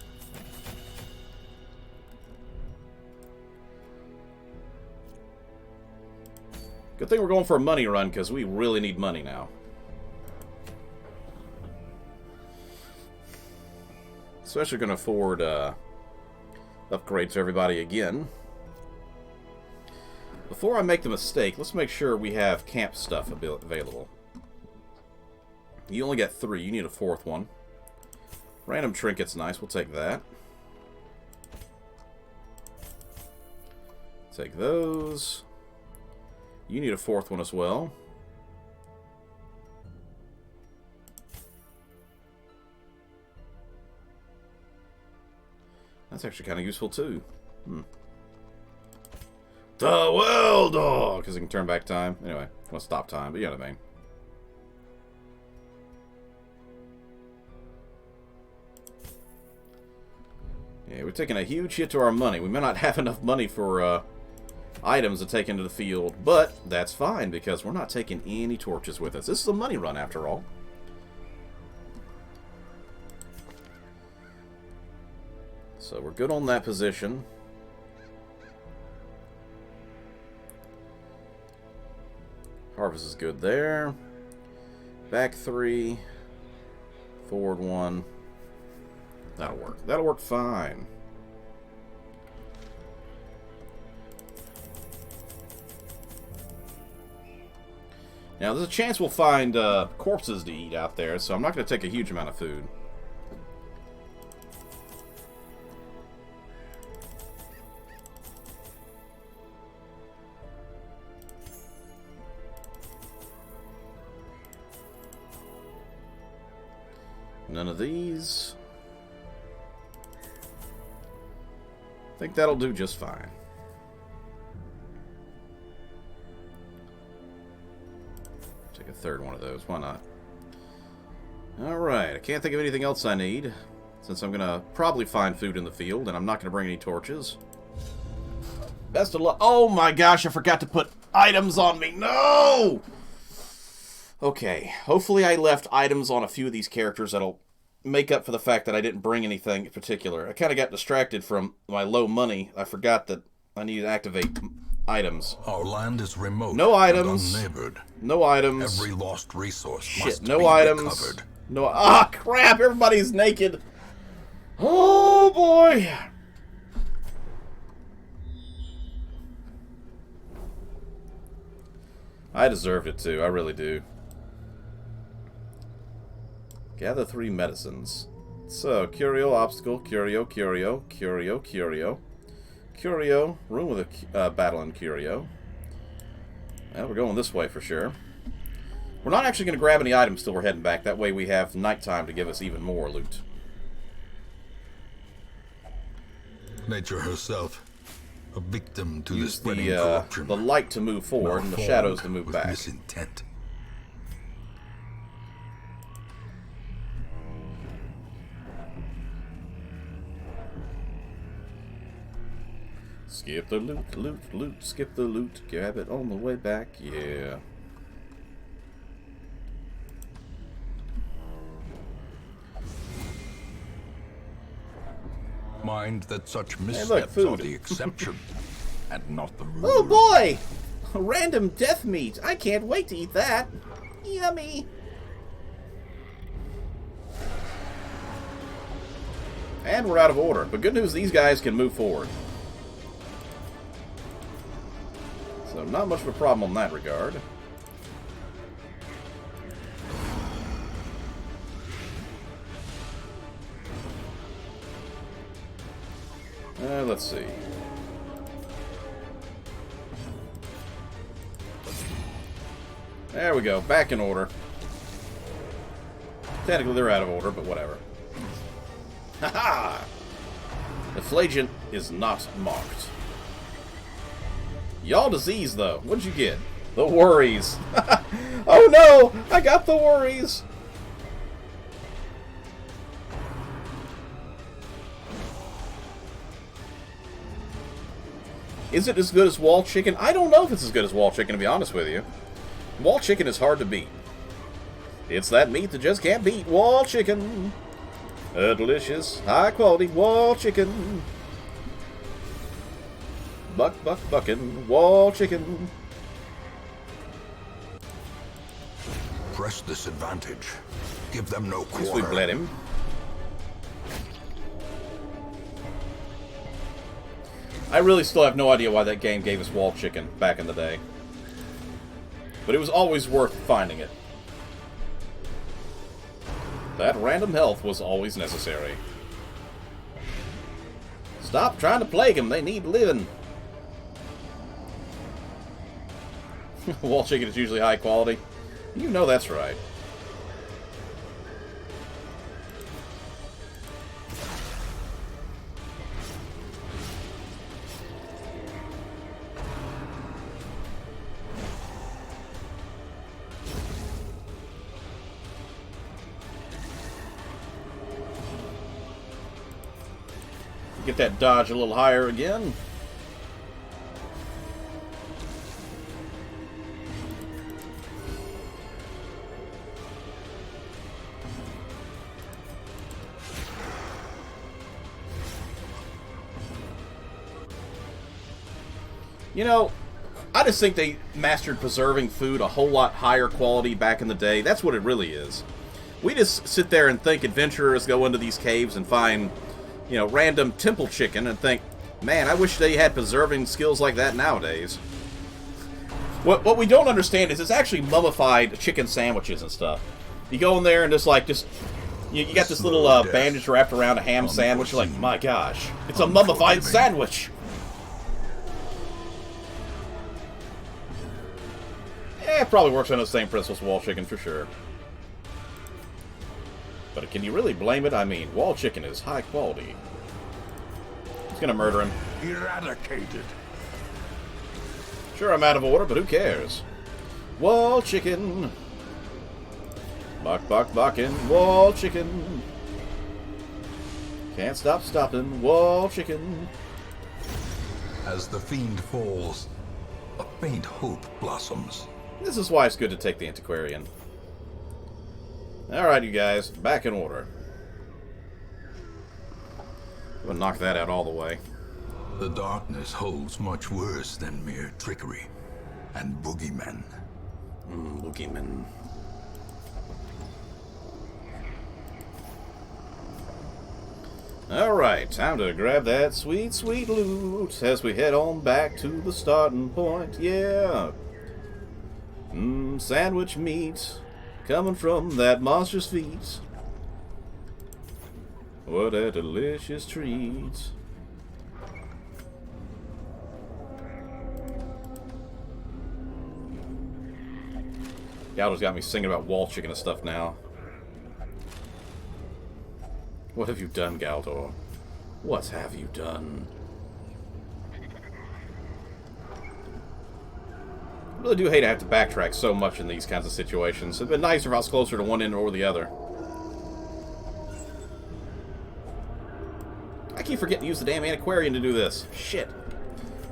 Good thing we're going for a money run, because we really need money now. Especially going to afford upgrades for everybody again. Before I make the mistake, let's make sure we have camp stuff available. You only got 3. You need a 4th one. Random trinket's nice. We'll take that. Take those. You need a 4th one as well. That's actually kind of useful, too. The well dog! Because it can turn back time. Anyway, well, stop time, but you know what I mean. Yeah, we're taking a huge hit to our money. We may not have enough money for items to take into the field, but that's fine because we're not taking any torches with us. This is a money run, after all. So we're good on that position. Harvest is good there. Back 3. Forward 1. That'll work. That'll work fine. Now, there's a chance we'll find corpses to eat out there, so I'm not going to take a huge amount of food. None of these. I think that'll do just fine. Take a third one of those. Why not? Alright, I can't think of anything else I need, since I'm going to probably find food in the field, and I'm not going to bring any torches. Best of luck. Oh my gosh, I forgot to put items on me. No! Okay, hopefully I left items on a few of these characters that'll make up for the fact that I didn't bring anything in particular. I kind of got distracted from my low money. I forgot that I needed to activate items. Our land is remote. No items. And unneighbored. No items. Every lost resource Shit, must no be items. recovered. No. Ah, crap! Everybody's naked. Oh boy. I deserved it too. I really do. Gather 3 medicines. So, Curio, Obstacle, Curio, Curio, Curio, Curio. Curio, room with a battling Curio. Well, we're going this way for sure. We're not actually going to grab any items till we're heading back. That way we have nighttime to give us even more loot. Nature herself, a victim to Use the corruption. the light to move forward and the shadows to move back. Misintent. Skip the loot, loot, loot, skip the loot, grab it on the way back, yeah. Mind that such missteps are the exception and not the rule. Oh boy! Random death meat! I can't wait to eat that! Yummy! And we're out of order, but good news, these guys can move forward. So not much of a problem in that regard. Let's see. There we go, back in order. Technically they're out of order, but whatever. Haha! The Flagent is not marked. Y'all disease, though. What'd you get? The worries. Oh no! I got the worries! Is it as good as wall chicken? I don't know if it's as good as wall chicken, to be honest with you. Wall chicken is hard to beat. It's that meat that just can't beat. Wall chicken. A delicious, high-quality wall chicken. Bucking, wall chicken. Press this advantage. Give them no quarter. At least we bled him. I really still have no idea why that game gave us wall chicken back in the day. But it was always worth finding it. That random health was always necessary. Stop trying to plague them. They need living. Wall chicken is usually high quality. You know that's right. Get that dodge a little higher again. You know, I just think they mastered preserving food a whole lot higher quality back in the day. That's what it really is. We just sit there and think adventurers go into these caves and find, you know, random temple chicken and think, man, I wish they had preserving skills like that nowadays. What we don't understand is it's actually mummified chicken sandwiches and stuff. You go in there and you got this little bandage wrapped around a ham sandwich. You're like, my gosh, it's a mummified sandwich. It probably works on the same principles as wall chicken for sure. But can you really blame it? I mean, wall chicken is high quality. He's gonna murder him. Eradicated. Sure, I'm out of order, but who cares? Wall chicken. Barking. Wall chicken. Can't stop stopping. Wall chicken. As the fiend falls, a faint hope blossoms. This is why it's good to take the Antiquarian. Alright, you guys. Back in order. I'm gonna knock that out all the way. The darkness holds much worse than mere trickery and boogeymen. Boogeymen. Alright, time to grab that sweet, sweet loot as we head on back to the starting point. Yeah. Sandwich meat coming from that monster's feet. What a delicious treat. Galdor's got me singing about wall chicken and stuff now. What have you done, Galdor? What have you done? I really do hate to have to backtrack so much in these kinds of situations. It'd been nicer if I was closer to one end or the other. I keep forgetting to use the damn Antiquarian to do this. Shit.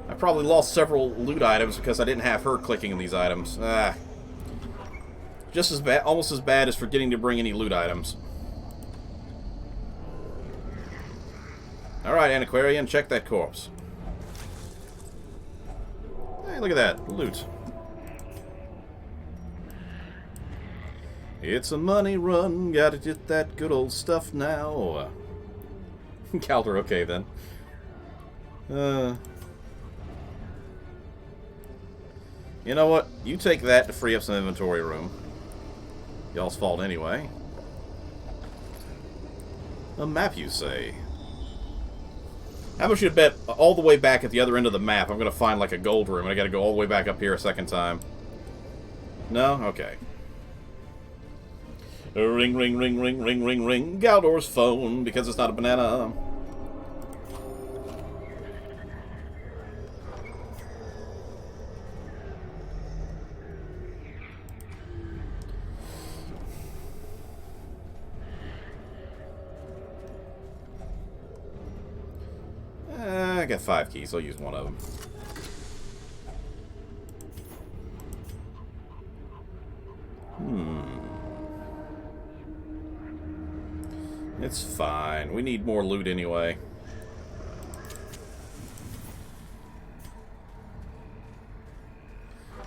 I probably lost several loot items because I didn't have her clicking in these items. Just as bad, almost as bad as forgetting to bring any loot items. Alright, Antiquarian, check that corpse. Hey, look at that. Loot. It's a money run, gotta get that good old stuff now. Galdor, okay then. You know what? You take that to free up some inventory room. Y'all's fault anyway. A map, you say? How much you bet all the way back at the other end of the map I'm gonna find like a gold room and I gotta go all the way back up here a second time? No? Okay. Ring, ring, ring, ring, ring, ring, ring. Galdor's phone, because it's not a banana. I got 5 keys. I'll use one of them. It's fine. We need more loot anyway.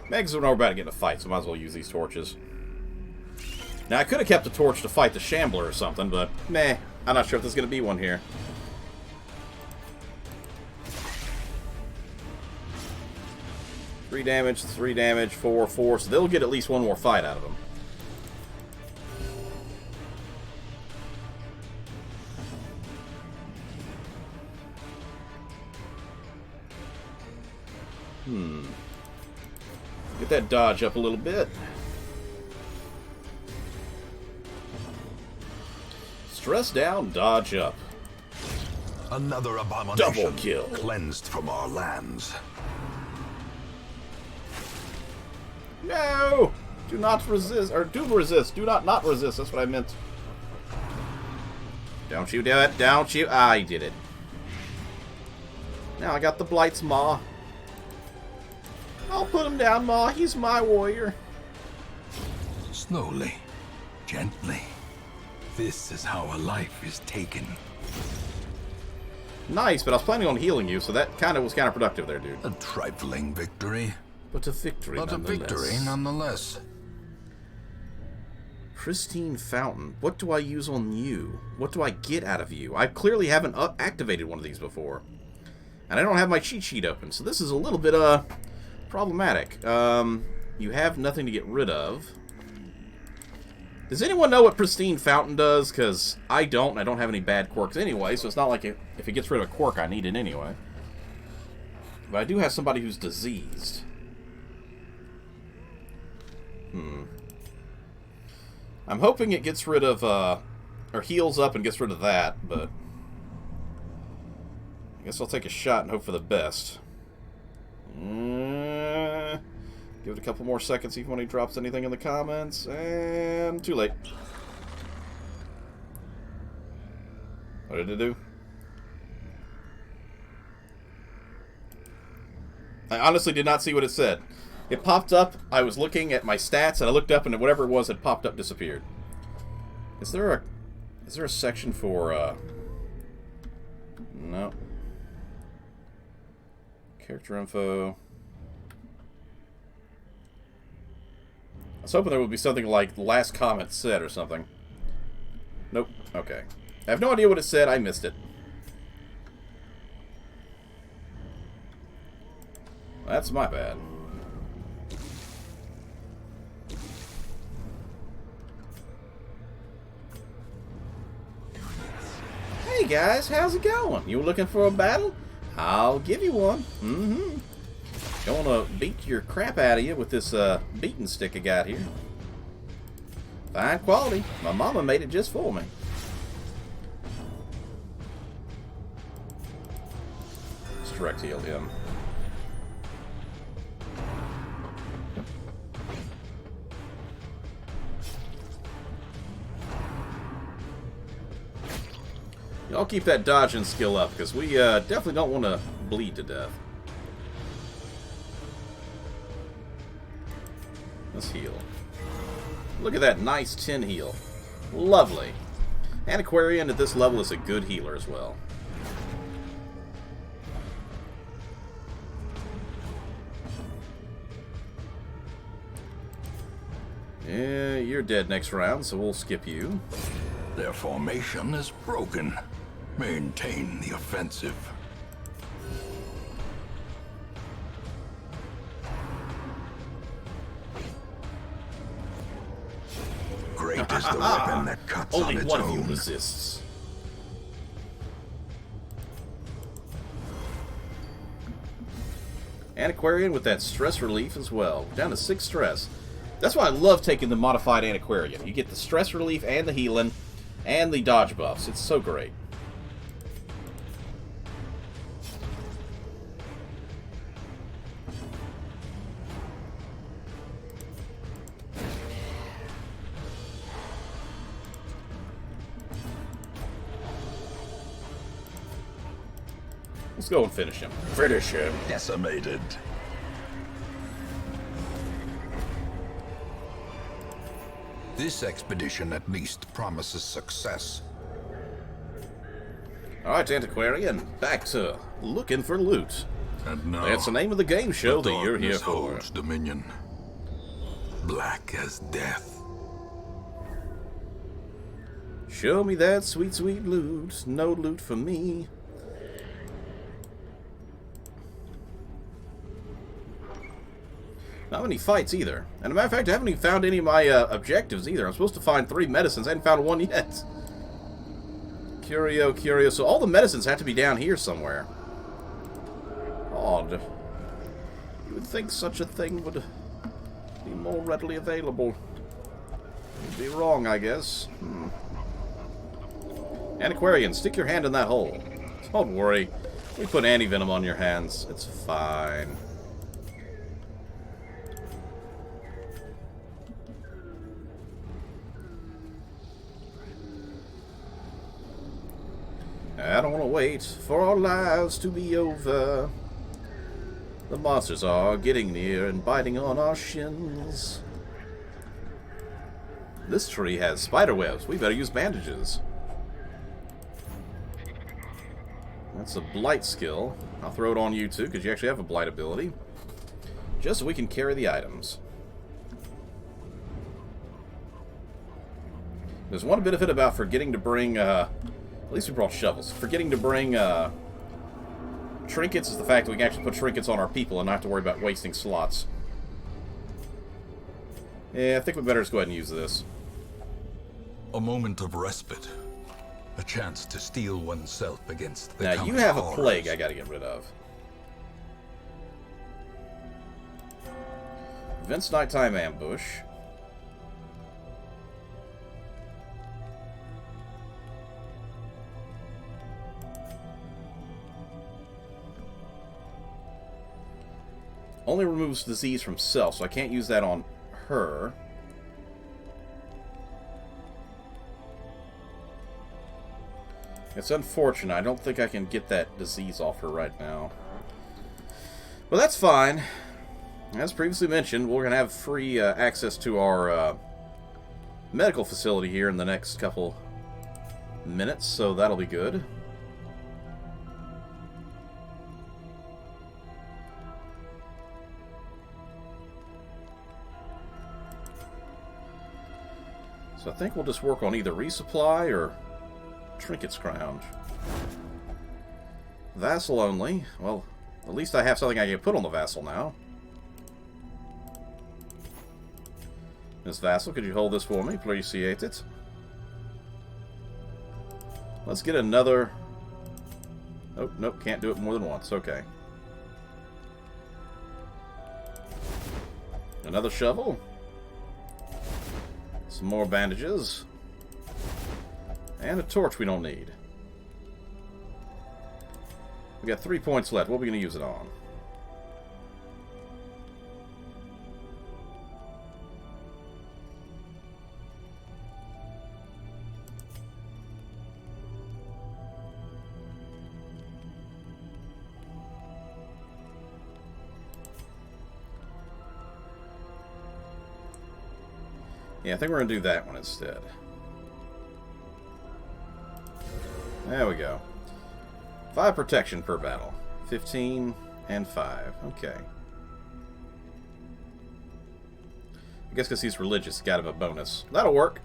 Meg's when we're about to get in a fight, so might as well use these torches. Now, I could have kept the torch to fight the Shambler or something, but meh. I'm not sure if there's going to be one here. Three damage, 4, so they'll get at least one more fight out of them. Get that dodge up a little bit. Stress down, dodge up. Another abomination. Double kill. Cleansed from our lands. No! Do not resist, or do resist. Do not resist. That's what I meant. Don't you do it. Don't you. Ah, you did it. Now I got the Blight's Maw. I'll put him down, Maw. He's my warrior. Slowly, gently. This is how a life is taken. Nice, but I was planning on healing you, so that was counterproductive there, dude. A trifling victory. But a victory nonetheless. Pristine Fountain. What do I use on you? What do I get out of you? I clearly haven't activated one of these before. And I don't have my cheat sheet open, so this is a little bit, problematic. You have nothing to get rid of. Does anyone know what Pristine Fountain does? Because I don't, and I don't have any bad quirks anyway, so it's not like if it gets rid of a quirk, I need it anyway. But I do have somebody who's diseased. I'm hoping it gets rid of, or heals up and gets rid of that, but I guess I'll take a shot and hope for the best. Give it a couple more seconds, see if anybody drops anything in the comments, and too late. What did it do? I honestly did not see what it said. It popped up, I was looking at my stats, and I looked up, and whatever it was that popped up disappeared. Is there a section for, no. Character info. I was hoping there would be something like last comment said or something. Nope. Okay. I have no idea what it said. I missed it. That's my bad. Hey guys, how's it going? You looking for a battle? I'll give you one. Gonna beat your crap out of you with this beating stick I got here. Fine quality. My mama made it just for me. Let's direct heal him. Y'all keep that dodging skill up, because we definitely don't want to bleed to death. Let's heal. Look at that nice 10 heal. Lovely. Antiquarian at this level is a good healer as well. Yeah, you're dead next round, so we'll skip you. Their formation is broken. Maintain the offensive. Great is the weapon that cuts on its own. Only one of you resists. Antiquarian with that stress relief as well. Down to 6 stress. That's why I love taking the modified Antiquarian. You get the stress relief and the healing and the dodge buffs. It's so great. Let's go and finish him. Finish him. Decimated. This expedition at least promises success. Alright, Antiquarian, back to looking for loot. And now, that's the name of the game show that you're here for. Holds dominion. Black as death. Show me that sweet, sweet loot. No loot for me. Not many fights either. And as a matter of fact, I haven't even found any of my objectives either. I'm supposed to find 3 medicines. I haven't found one yet. Curio. So all the medicines have to be down here somewhere. Odd. You would think such a thing would be more readily available. You'd be wrong, I guess. Antiquarian, stick your hand in that hole. Don't worry. We put anti-venom on your hands. It's fine. I don't want to wait for our lives to be over. The monsters are getting near and biting on our shins. This tree has spider webs. We better use bandages. That's a blight skill. I'll throw it on you too, because you actually have a blight ability. Just so we can carry the items. There's one benefit about forgetting to bring, at least we brought shovels. Forgetting to bring trinkets is the fact that we can actually put trinkets on our people and not have to worry about wasting slots. Yeah, I think we better just go ahead and use this. A moment of respite. A chance to steel oneself against the Now, you have a plague I gotta get rid of. Vince Nighttime Ambush. Only removes disease from self, so I can't use that on her. It's unfortunate. I don't think I can get that disease off her right now. But that's fine. As previously mentioned, we're going to have free access to our medical facility here in the next couple minutes, so that'll be good. So I think we'll just work on either resupply or trinkets crowned. Vassal only. Well, at least I have something I can put on the vassal now. Miss Vassal, could you hold this for me? Appreciate it. Let's get another... Oh, nope, can't do it more than once. Okay. Another shovel. Some more bandages. And a torch we don't need. We got 3 points left. What are we going to use it on? Yeah, I think we're going to do that one instead. There we go. 5 protection per battle. 15 and 5. Okay. I guess because he's religious, got him a bonus. That'll work.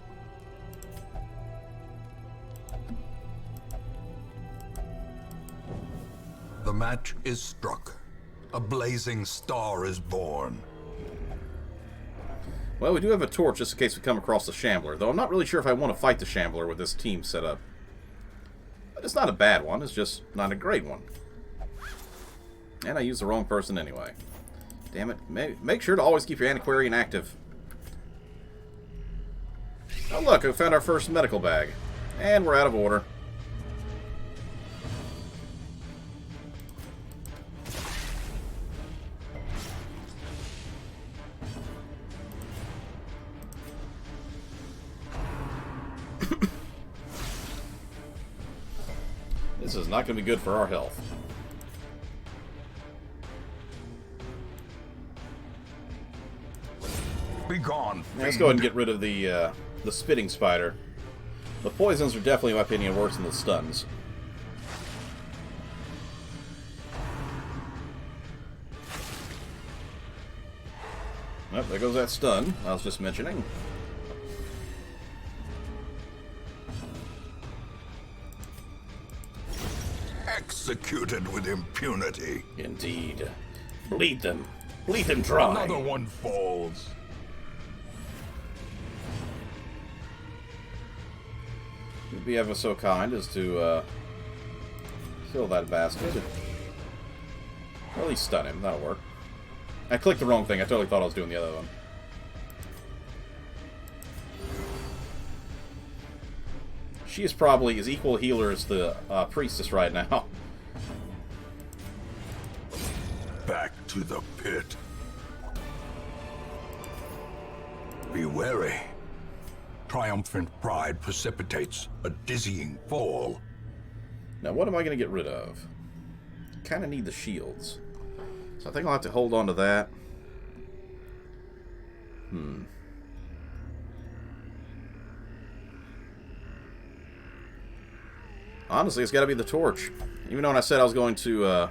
The match is struck. A blazing star is born. Well, we do have a torch just in case we come across the Shambler, though I'm not really sure if I want to fight the Shambler with this team set up. But it's not a bad one, it's just not a great one. And I used the wrong person anyway. Damn it. Make sure to always keep your antiquarian active. Oh look, we found our first medical bag. And we're out of order. This is not going to be good for our health. Be gone. Now, let's go ahead and get rid of the spitting spider. The poisons are definitely, in my opinion, worse than the stuns. Oh, there goes that stun I was just mentioning. Executed with impunity. Indeed. Bleed them. Bleed them dry. Another one falls. You'd be ever so kind as to kill that bastard. Or at least stun him. That'll work. I clicked the wrong thing. I totally thought I was doing the other one. She is probably as equal a healer as the priestess right now. Back to the pit. Be wary. Triumphant pride precipitates a dizzying fall. Now, what am I going to get rid of? Kind of need the shields. So I think I'll have to hold on to that. Honestly, it's got to be the torch. Even though when I said I was going to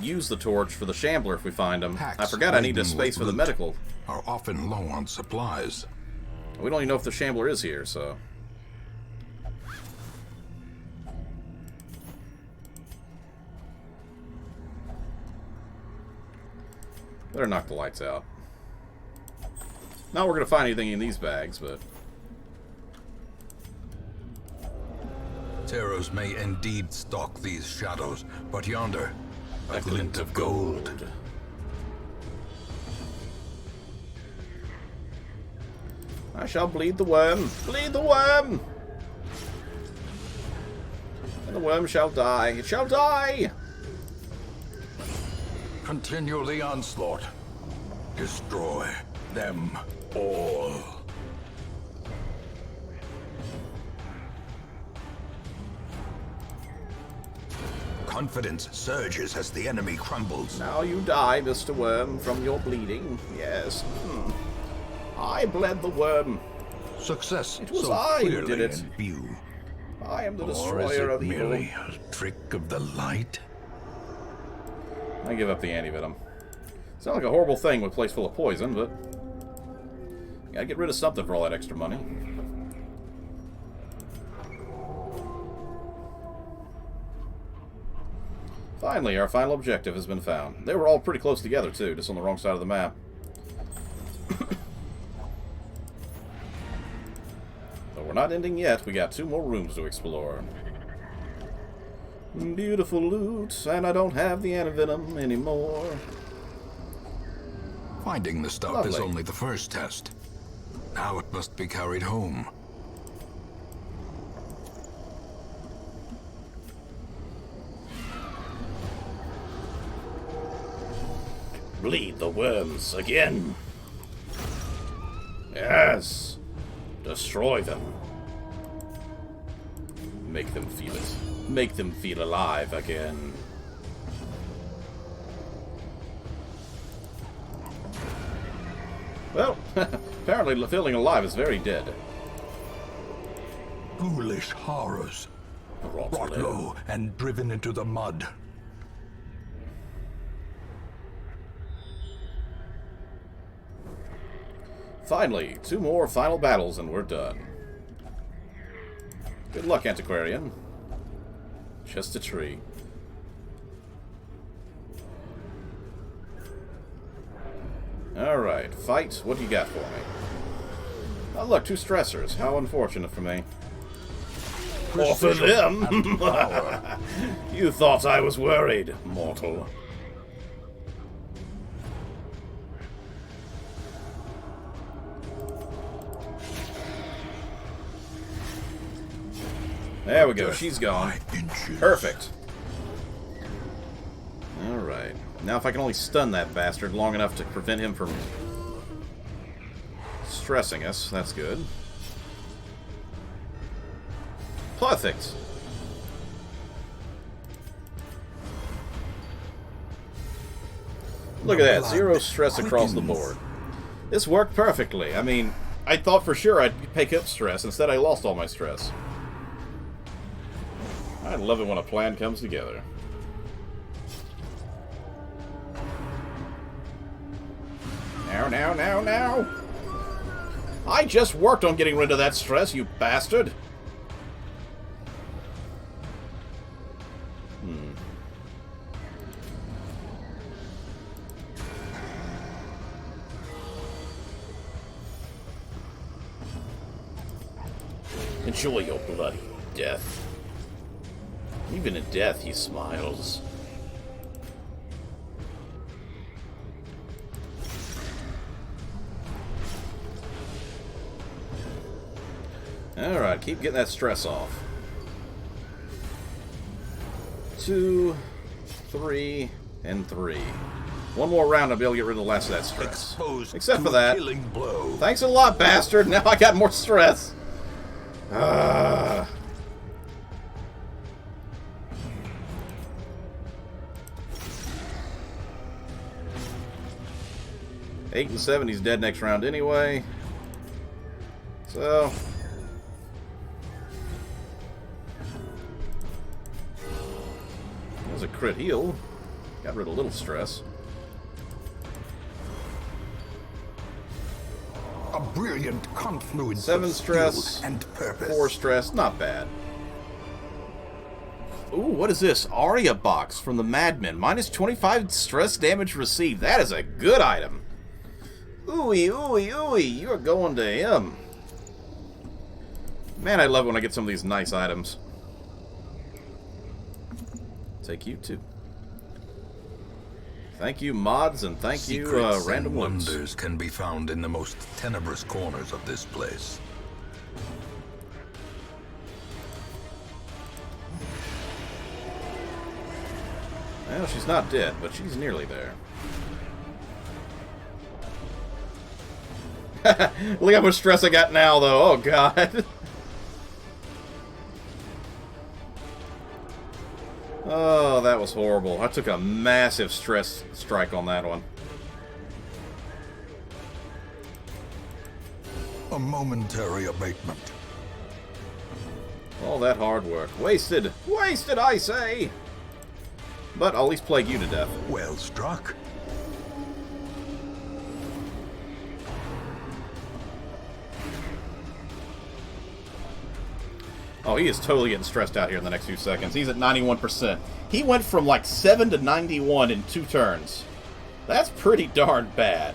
use the torch for the Shambler if we find him, I forgot I need a space for the medical. Are often low on supplies. We don't even know if the Shambler is here, so... Better knock the lights out. Not we're going to find anything in these bags, but... Terrors may indeed stalk these shadows, but yonder, a glint of gold. I shall bleed the worm. Bleed the worm! And the worm shall die. It shall die! Continue the onslaught. Destroy them all. Confidence surges as the enemy crumbles. Now you die, Mr. Worm, from your bleeding. Yes. I bled the worm. Success. It was so I who clearly did it. in view. I am the Or is destroyer it of evil. merely a trick of the light? I give up the antivenom. Sounds like a horrible thing with a place full of poison, but... Gotta get rid of something for all that extra money. Finally, our final objective has been found. They were all pretty close together, too, just on the wrong side of the map. But we're not ending yet. We got 2 more rooms to explore. Beautiful loot, and I don't have the antivenom anymore. Finding the stuff Lovely. is only the first test. Now it must be carried home. Bleed the worms again. Yes. Destroy them. Make them feel it. Make them feel alive again. Well, apparently feeling alive is very dead. Foolish horrors. Brought low and driven into the mud. Finally, 2 more final battles and we're done. Good luck, Antiquarian. Just a tree. Alright, fight. What do you got for me? Oh look, 2 stressors. How unfortunate for me. Or for them! You thought I was worried, mortal. There we go, she's gone. Perfect. Alright. Now if I can only stun that bastard long enough to prevent him from stressing us, that's good. Perfect. Look at that, 0 stress across the board. This worked perfectly. I mean, I thought for sure I'd pick up stress. Instead, I lost all my stress. I love it when a plan comes together. Now. I just worked on getting rid of that stress, you bastard. Enjoy your bloody death. Even in death, he smiles. Alright, keep getting that stress off. 2, 3, and 3. One more round, I'll be able to get rid of the last of that stress. Except for that. Thanks a lot, bastard! Now I got more stress! 8 and 7, he's dead next round anyway. So... that was a crit heal. Got rid of a little stress. A brilliant confluence 7 of stress, skill and purpose. 4 stress, not bad. Ooh, what is this? Aria box from the Madmen. Minus 25 stress damage received. That is a good item. Ooey, ooey, ooey. You're going to him. Man, I love when I get some of these nice items. Take you too. Thank you, mods, and thank you, random ones. Wonders can be found in the most tenebrous corners of this place. Well, she's not dead, but she's nearly there. Look how much stress I got now, though. Oh, God. Oh, that was horrible. I took a massive stress strike on that one. A momentary abatement. All that hard work. Wasted. Wasted, I say! But I'll at least plague you to death. Well struck. Oh, he is totally getting stressed out here in the next few seconds. He's at 91%. He went from like 7 to 91 in 2 turns. That's pretty darn bad.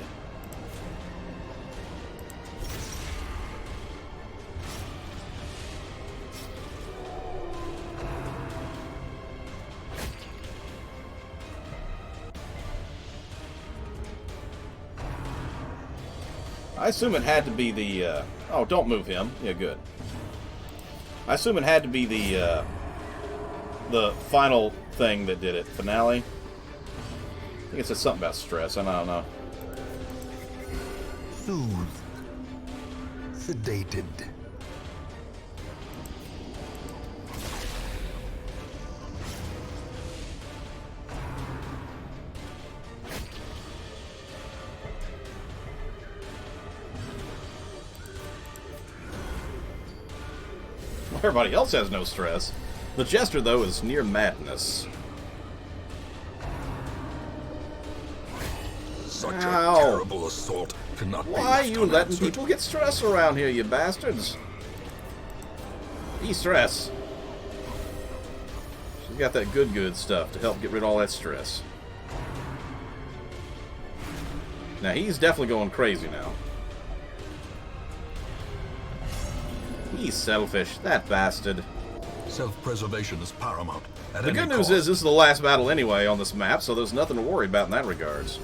I assume it had to be the, oh, don't move him. Yeah, good. I assume it had to be the final thing that did it. Finale? I think it said something about stress. I don't know. Soothed. Sedated. Everybody else has no stress. The Jester, though, is near madness. Such Ow. a terrible assault cannot be Why are left you letting unanswered. people get stress around here, you bastards? E-stress. She's got that good stuff to help get rid of all that stress. Now, he's definitely going crazy now. He's selfish, that bastard. Self-preservation is paramount. At The any good news cost. is this is the last battle anyway on this map, so there's nothing to worry about in that regards.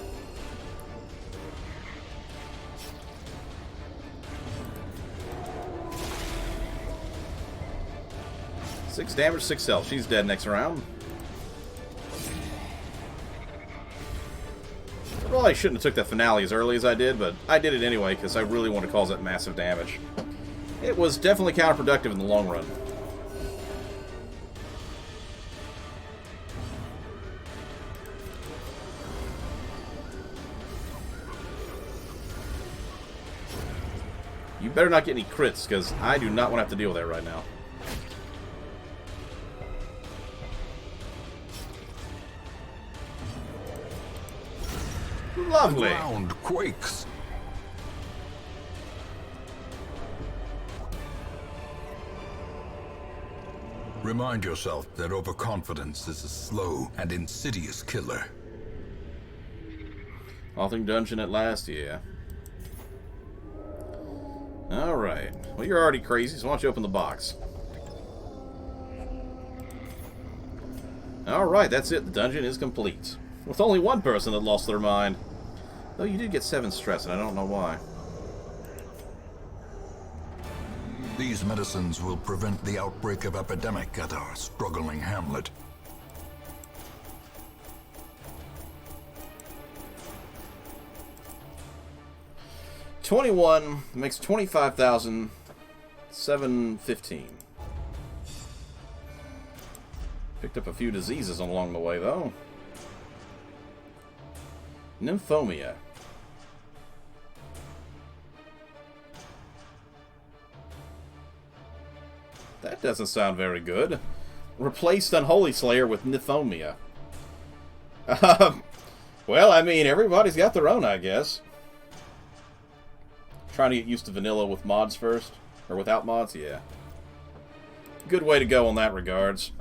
Six damage, 6 health. She's dead next round. Well, I shouldn't have took that finale as early as I did, but I did it anyway because I really want to cause that massive damage. It was definitely counterproductive in the long run. You better not get any crits, because I do not want to have to deal with that right now. Lovely. The ground quakes. Remind yourself that overconfidence is a slow and insidious killer. Alting Dungeon at last, yeah. Alright. Well, you're already crazy, so why don't you open the box? Alright, that's it. The dungeon is complete. With only one person that lost their mind. Though you did get 7 stress, and I don't know why. These medicines will prevent the outbreak of epidemic at our struggling hamlet. $21 makes $25,715. Picked up a few diseases along the way, though. Nymphomia. That doesn't sound very good. Replaced Unholy Slayer with Nithomia. Well, I mean, everybody's got their own, I guess. Trying to get used to vanilla with mods first. Or without mods, yeah. Good way to go in that regards.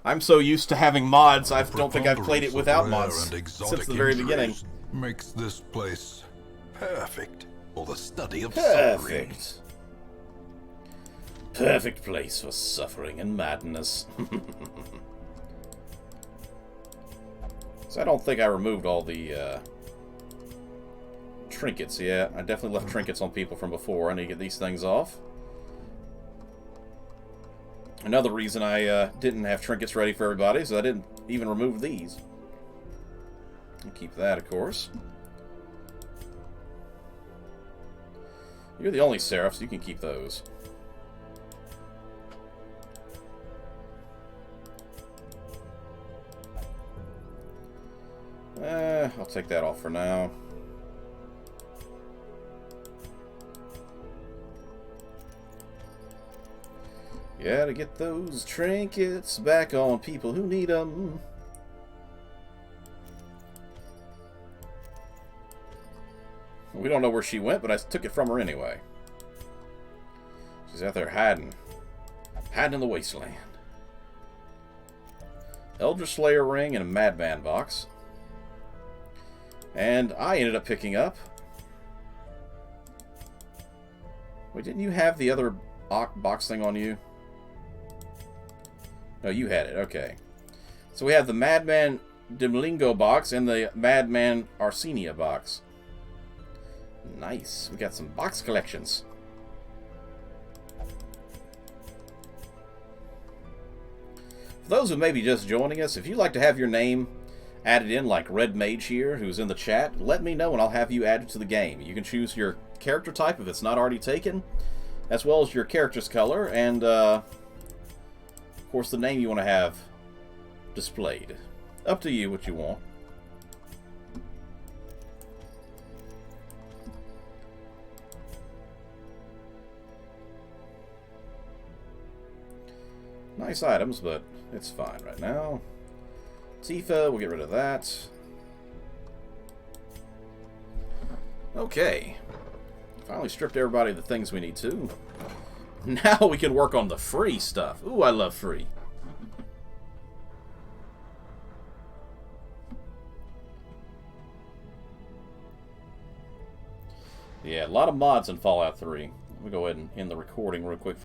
I'm so used to having mods, I don't think I've played it without mods since the very beginning. Makes this place perfect for the study of Perfect. suffering. Perfect place for suffering and madness. So I don't think I removed all the trinkets yet. I definitely left trinkets on people from before. I need to get these things off. Another reason I didn't have trinkets ready for everybody is I didn't even remove these. I'll keep that, of course. You're the only Seraph, so you can keep those. I'll take that off for now. Gotta get those trinkets back on people who need them. We don't know where she went, but I took it from her anyway. She's out there hiding. Hiding in the wasteland. Elder Slayer ring and a Madman box. And I ended up picking up... Wait, didn't you have the other box thing on you? No, you had it. Okay. So we have the Madman Dimlingo box and the Madman Arsenia box. Nice. We got some box collections. For those who may be just joining us, if you'd like to have your name added in like Red Mage here, who's in the chat, let me know and I'll have you added to the game. You can choose your character type if it's not already taken, as well as your character's color, and of course the name you want to have displayed. Up to you what you want. Nice items, but it's fine right now. Tifa, we'll get rid of that. Okay. Finally stripped everybody of the things we need to. Now we can work on the free stuff. Ooh, I love free. Yeah, a lot of mods in Fallout 3. Let me go ahead and end the recording real quick